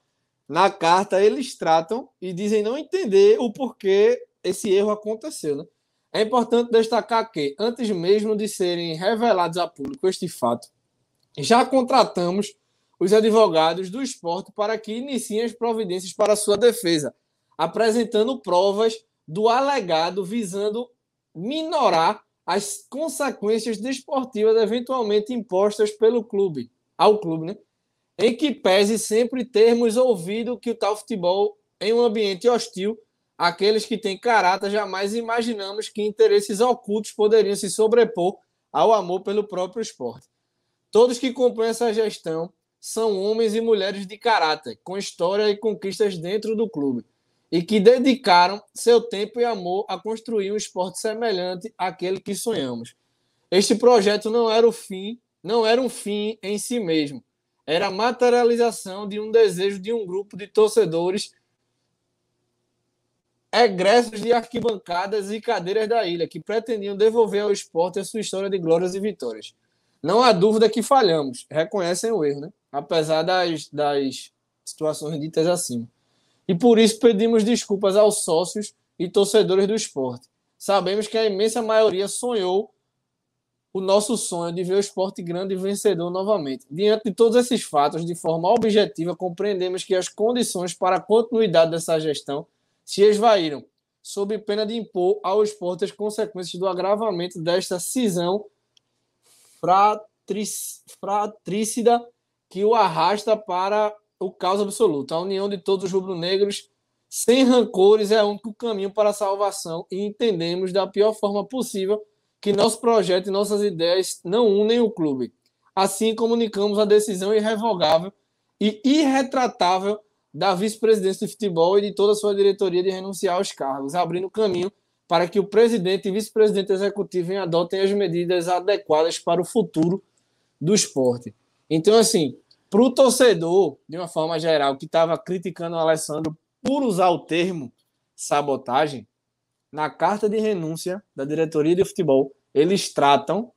Na carta, eles tratam e dizem não entender o porquê esse erro aconteceu, né? É importante destacar que, antes mesmo de serem revelados a público este fato, já contratamos os advogados do esporte para que iniciem as providências para sua defesa, apresentando provas do alegado visando minorar as consequências desportivas eventualmente impostas pelo clube, ao clube, né? Em que pese sempre termos ouvido que o tal futebol, em um ambiente hostil, aqueles que têm caráter, jamais imaginamos que interesses ocultos poderiam se sobrepor ao amor pelo próprio esporte. Todos que compõem essa gestão são homens e mulheres de caráter, com história e conquistas dentro do clube, e que dedicaram seu tempo e amor a construir um esporte semelhante àquele que sonhamos. Este projeto não era um fim em si mesmo, era a materialização de um desejo de um grupo de torcedores egressos de arquibancadas e cadeiras da ilha, que pretendiam devolver ao esporte a sua história de glórias e vitórias. Não há dúvida que falhamos, reconhecem o erro, né? Apesar das situações ditas acima. E por isso pedimos desculpas aos sócios e torcedores do esporte. Sabemos que a imensa maioria sonhou o nosso sonho de ver o esporte grande e vencedor novamente. Diante de todos esses fatos, de forma objetiva, compreendemos que as condições para a continuidade dessa gestão se esvaíram, sob pena de impor ao esporte as consequências do agravamento desta cisão fratricida que o arrasta para o caos absoluto. A união de todos os rubro-negros, sem rancores, é o único caminho para a salvação e entendemos da pior forma possível que nosso projeto e nossas ideias não unem o clube. Assim, comunicamos a decisão irrevogável e irretratável da vice-presidência de futebol e de toda a sua diretoria de renunciar aos cargos, abrindo caminho para que o presidente e vice-presidente executivo adotem as medidas adequadas para o futuro do esporte. Então, assim, para o torcedor, de uma forma geral, que estava criticando o Alessandro por usar o termo sabotagem, na carta de renúncia da diretoria de futebol, eles tratam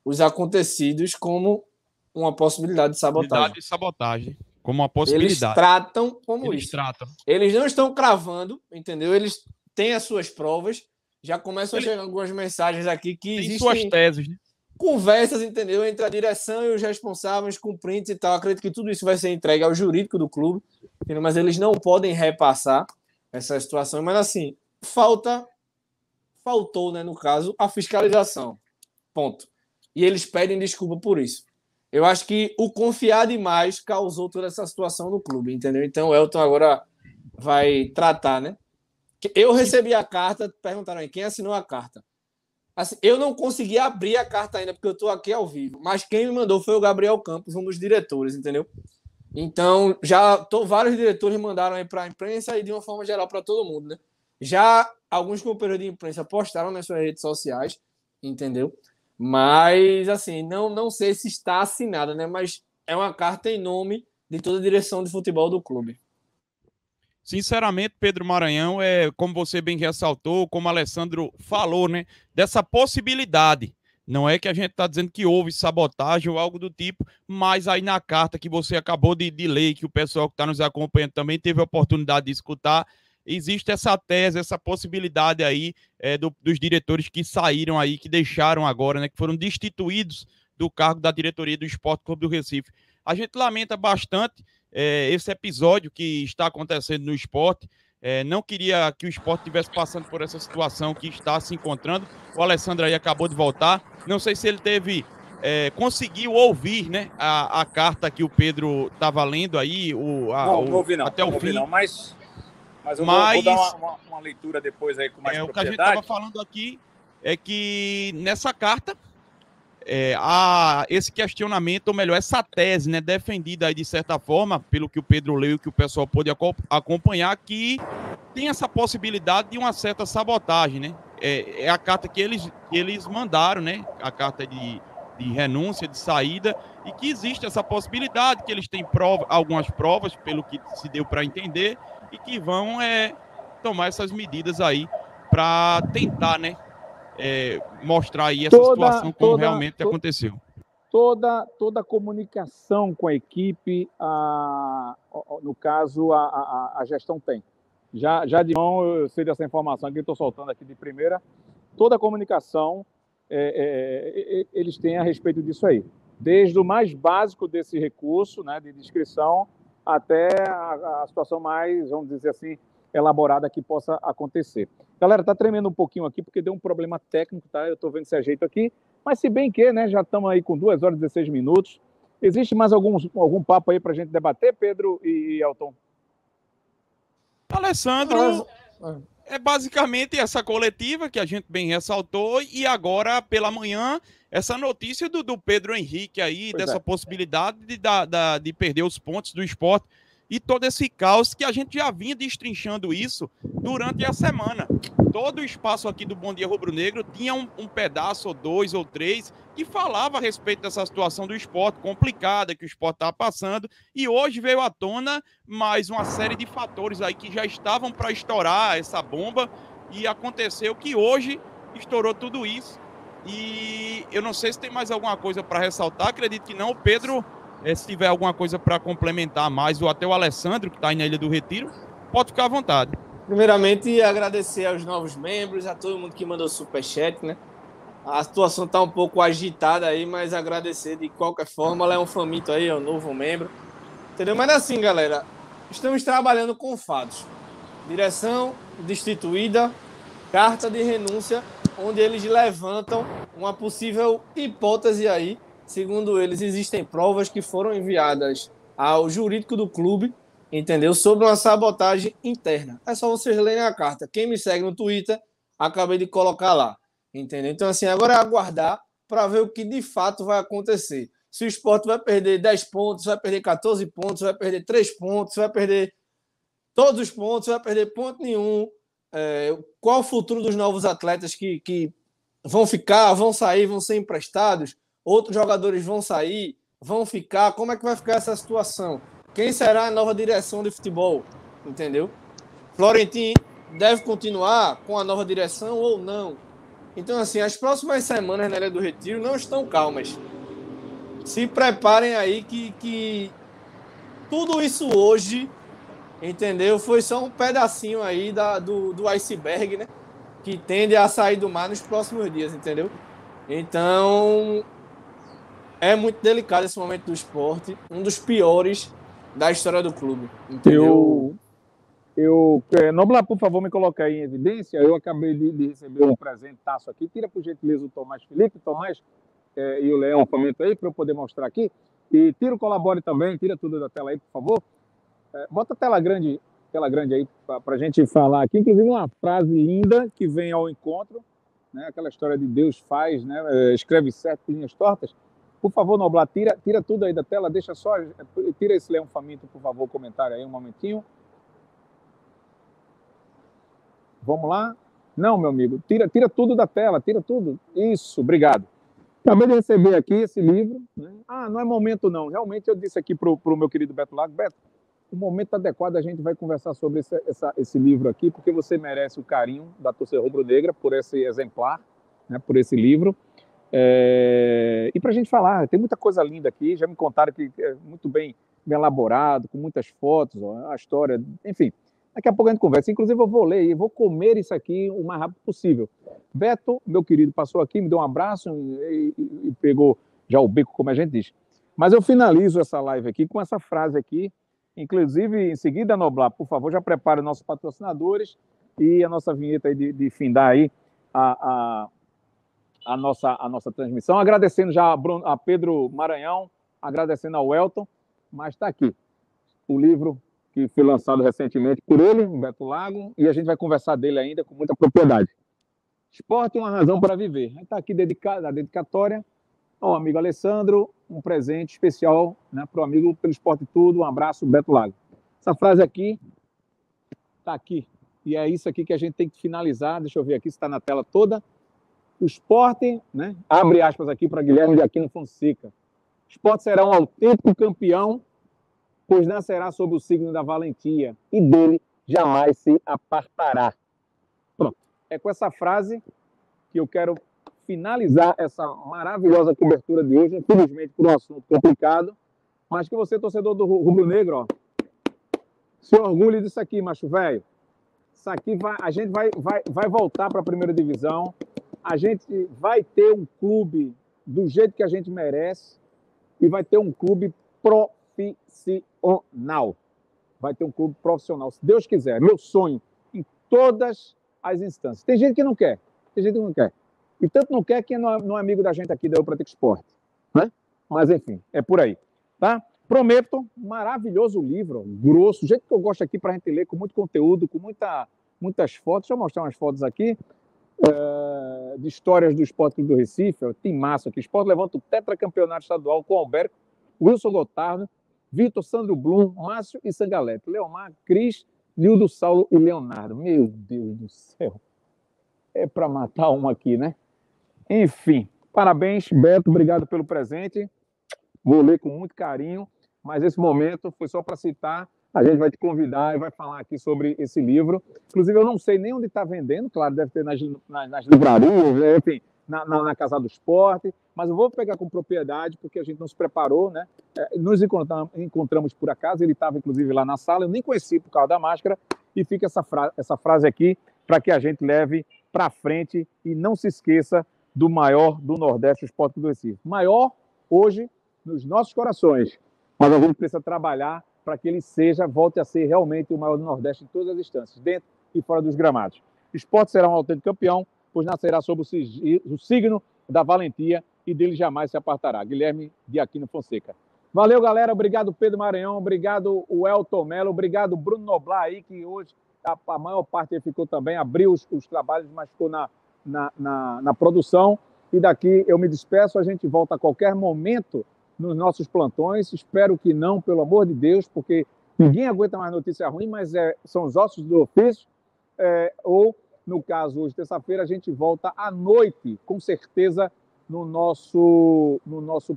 os acontecidos como uma possibilidade de sabotagem. Como uma possibilidade. Eles tratam como Eles isso. tratam. Eles não estão cravando, entendeu? Eles têm as suas provas. Já começam a chegar algumas mensagens aqui que Tem existem suas teses, né? conversas, entendeu? Entre a direção e os responsáveis com prints e tal. Acredito que tudo isso vai ser entregue ao jurídico do clube, entendeu? Mas eles não podem repassar essa situação. Mas, assim, faltou, né, no caso, a fiscalização. Ponto. E eles pedem desculpa por isso. Eu acho que o confiar demais causou toda essa situação no clube, entendeu? Então o Elton agora vai tratar, né? Eu recebi a carta, perguntaram aí, quem assinou a carta? Assim, eu não consegui abrir a carta ainda, porque eu estou aqui ao vivo, mas quem me mandou foi o Gabriel Campos, um dos diretores, entendeu? Então, vários diretores mandaram aí para a imprensa e de uma forma geral para todo mundo, né? Já alguns companheiros de imprensa postaram nas suas redes sociais, entendeu? Mas, assim, não sei se está assinada, né? Mas é uma carta em nome de toda a direção de futebol do clube. Sinceramente, Pedro Maranhão, como você bem ressaltou, como o Alessandro falou, né? Dessa possibilidade. Não é que a gente está dizendo que houve sabotagem ou algo do tipo, mas aí na carta que você acabou de ler, que o pessoal que está nos acompanhando também teve a oportunidade de escutar, existe essa tese, essa possibilidade aí dos diretores que saíram aí, que deixaram agora, né, que foram destituídos do cargo da diretoria do Sport Clube do Recife. A gente lamenta bastante esse episódio que está acontecendo no esporte. Não queria que o esporte estivesse passando por essa situação que está se encontrando. O Alessandro aí acabou de voltar. Não sei se ele conseguiu ouvir, né, a carta que o Pedro estava lendo aí. Não ouvi não. Até o fim. Não, mas eu vou dar uma leitura depois aí com mais propriedade. O que a gente estava falando aqui é que nessa carta esse questionamento, ou melhor, essa tese, né, defendida aí de certa forma, pelo que o Pedro leu e que o pessoal pôde acompanhar, que tem essa possibilidade de uma certa sabotagem, né? É a carta que eles mandaram, né? A carta de renúncia, de saída, e que existe essa possibilidade, que eles têm algumas provas, pelo que se deu para entender, e que vão tomar essas medidas aí para tentar, né? Mostrar aí essa situação como realmente aconteceu. Toda a comunicação com a equipe, no caso, a gestão tem. Já de mão, eu sei dessa informação que eu estou soltando aqui de primeira, toda a comunicação eles têm a respeito disso aí. Desde o mais básico desse recurso, né, de inscrição, até a situação mais, vamos dizer assim, elaborada que possa acontecer. Galera, tá tremendo um pouquinho aqui porque deu um problema técnico, tá? Eu tô vendo esse ajeito aqui, mas se bem que, né, já estamos aí com 2 horas e 16 minutos. Existe mais algum papo aí pra gente debater, Pedro e Elton? Alessandro, é basicamente essa coletiva que a gente bem ressaltou, e agora pela manhã essa notícia do Pedro Henrique aí, dessa possibilidade de perder os pontos do Sport. E todo esse caos que a gente já vinha destrinchando isso durante a semana. Todo o espaço aqui do Bom Dia Rubro Negro tinha um pedaço, ou 2 ou 3, que falava a respeito dessa situação do esporte complicada que o esporte está passando. E hoje veio à tona mais uma série de fatores aí que já estavam para estourar essa bomba. E aconteceu que hoje estourou tudo isso. E eu não sei se tem mais alguma coisa para ressaltar. Acredito que não. O Pedro... se tiver alguma coisa para complementar mais, ou até o Alessandro, que está aí na Ilha do Retiro, pode ficar à vontade. Primeiramente, agradecer aos novos membros, a todo mundo que mandou superchat, né? A situação está um pouco agitada aí, mas agradecer de qualquer forma. Leão Famito aí, é um novo membro. Entendeu? Mas assim, galera, estamos trabalhando com fatos. Direção destituída, carta de renúncia, onde eles levantam uma possível hipótese aí. Segundo eles, existem provas que foram enviadas ao jurídico do clube, entendeu? Sobre uma sabotagem interna. É só vocês lerem a carta. Quem me segue no Twitter, acabei de colocar lá, entendeu? Então, assim, agora é aguardar para ver o que de fato vai acontecer. Se o Sport vai perder 10 pontos, vai perder 14 pontos, vai perder 3 pontos, vai perder todos os pontos, vai perder ponto nenhum. Qual o futuro dos novos atletas que vão ficar, vão sair, vão ser emprestados? Outros jogadores vão sair, vão ficar. Como é que vai ficar essa situação? Quem será a nova direção de futebol? Entendeu? Florentino deve continuar com a nova direção ou não? Então, assim, as próximas semanas na Ilha do Retiro não estão calmas. Se preparem aí que tudo isso hoje, entendeu? Foi só um pedacinho aí do iceberg, né? Que tende a sair do mar nos próximos dias, entendeu? Então, é muito delicado esse momento do esporte, um dos piores da história do clube, entendeu? Noblar, por favor, me colocar aí em evidência. Eu acabei de receber um presentaço aqui. Tira, por gentileza, o Tomás Felipe, Tomás e o Leão, comenta aí, para eu poder mostrar aqui. E tira o Colabore também, tira tudo da tela aí, por favor. Bota a tela grande aí para a gente falar aqui. Inclusive, uma frase linda que vem ao encontro, né? Aquela história de Deus faz, né? Escreve certo com linhas tortas. Por favor, Noblar, tira tudo aí da tela, deixa só. Tira esse Leão Faminto, por favor, comentário aí, um momentinho. Vamos lá? Não, meu amigo, tira tudo da tela, tira tudo. Isso, obrigado. Acabei de receber aqui esse livro, né? Não é momento não. Realmente eu disse aqui para o meu querido Beto Lago, Beto, o momento adequado a gente vai conversar sobre esse livro aqui, porque você merece o carinho da torcida rubro-negra por esse exemplar, né, por esse livro. E para a gente falar, tem muita coisa linda aqui, já me contaram que é muito bem elaborado, com muitas fotos, ó, a história, enfim. Daqui a pouco a gente conversa. Inclusive, eu vou ler e vou comer isso aqui o mais rápido possível. Beto, meu querido, passou aqui, me deu um abraço e pegou já o beco, como a gente diz. Mas eu finalizo essa live aqui com essa frase aqui. Inclusive, em seguida, Noblar, por favor, já prepare os nossos patrocinadores e a nossa vinheta aí de findar aí a nossa transmissão. Agradecendo já a Pedro Maranhão, agradecendo ao Elton, mas está aqui o livro que foi lançado recentemente por ele, Beto Lago, e a gente vai conversar dele ainda com muita propriedade. Esporte é uma razão para viver. Está aqui a dedicatória ao amigo Alessandro, um presente especial, né, para o amigo pelo Esporte Tudo. Um abraço, Beto Lago. Essa frase aqui está aqui, e é isso aqui que a gente tem que finalizar. Deixa eu ver aqui se está na tela toda. O esporte, né, abre aspas aqui para Guilherme de Aquino Fonseca. O esporte será um autêntico campeão, pois nascerá sob o signo da valentia, e dele jamais se apartará. Pronto. É com essa frase que eu quero finalizar essa maravilhosa cobertura de hoje, infelizmente por um assunto complicado, mas que você, torcedor do rubro-negro, ó, se orgulhe disso aqui, macho velho. Isso aqui a gente vai voltar para a primeira divisão, a gente vai ter um clube do jeito que a gente merece e vai ter um clube profissional. Vai ter um clube profissional, se Deus quiser. Meu sonho em todas as instâncias. Tem gente que não quer, E tanto não quer que não é amigo da gente aqui da Eu Pratico Esporte, né? Mas enfim, é por aí, tá? Prometo, maravilhoso livro, grosso, do jeito que eu gosto aqui para a gente ler, com muito conteúdo, com muitas fotos. Deixa eu mostrar umas fotos aqui de histórias do Esporte Clube do Recife. Tem massa aqui. Esporte levanta o tetracampeonato estadual com Alberto, Wilson Gotardo, Vitor, Sandro Blum, Márcio e Sangalete, Leomar, Cris, Nildo, Saulo e Leonardo. Meu Deus do céu. É para matar um aqui, né? Enfim, parabéns, Beto, obrigado pelo presente. Vou ler com muito carinho, mas esse momento foi só para citar. A gente vai te convidar e vai falar aqui sobre esse livro. Inclusive, eu não sei nem onde está vendendo, claro, deve ter nas livrarias, enfim, na Casa do Esporte, mas eu vou pegar com propriedade, porque a gente não se preparou, né? Nos encontramos por acaso, ele estava inclusive lá na sala, eu nem conheci por causa da máscara, e fica essa frase aqui para que a gente leve para frente e não se esqueça do maior do Nordeste, o Esporte do Recife. Maior hoje nos nossos corações, mas a gente precisa trabalhar para que ele volte a ser realmente o maior do Nordeste em todas as instâncias, dentro e fora dos gramados. O esporte será um autêntico campeão, pois nascerá sob o signo da valentia e dele jamais se apartará. Guilherme de Aquino Fonseca. Valeu, galera. Obrigado, Pedro Maranhão. Obrigado, o Elton Mello. Obrigado, Bruno Noblar aí, que hoje a maior parte ele ficou também, abriu os trabalhos, mas ficou na produção. E daqui eu me despeço. A gente volta a qualquer momento nos nossos plantões. Espero que não, pelo amor de Deus, porque ninguém aguenta mais notícia ruim, mas são os ossos do ofício. Ou, no caso, hoje, terça-feira, a gente volta à noite, com certeza, no nosso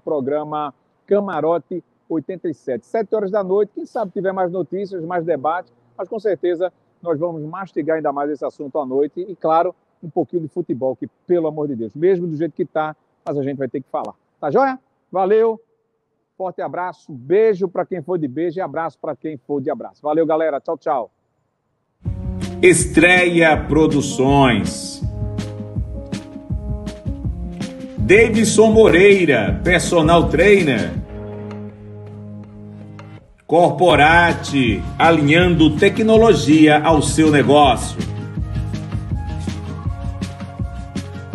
programa Camarote 87. 7 horas da noite, quem sabe tiver mais notícias, mais debate, mas com certeza nós vamos mastigar ainda mais esse assunto à noite e, claro, um pouquinho de futebol, que, pelo amor de Deus, mesmo do jeito que está, mas a gente vai ter que falar. Tá joia? Valeu! Forte abraço, beijo para quem for de beijo e abraço para quem for de abraço. Valeu, galera. Tchau, tchau. Estreia Produções. Davidson Moreira, personal trainer. Corporate, alinhando tecnologia ao seu negócio.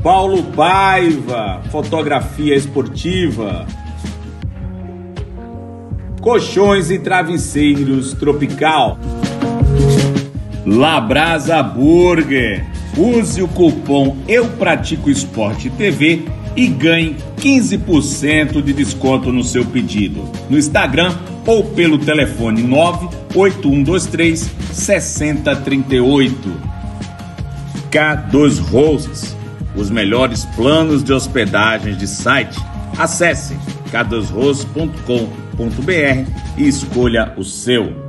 Paulo Paiva, fotografia esportiva. Colchões e travesseiros Tropical. Labrasa Burger. Use o cupom Eu Pratico Esporte TV e ganhe 15% de desconto no seu pedido. No Instagram ou pelo telefone 98123 6038. K2 Hosts, os melhores planos de hospedagens de site. Acesse k2hosts.com.br e escolha o seu.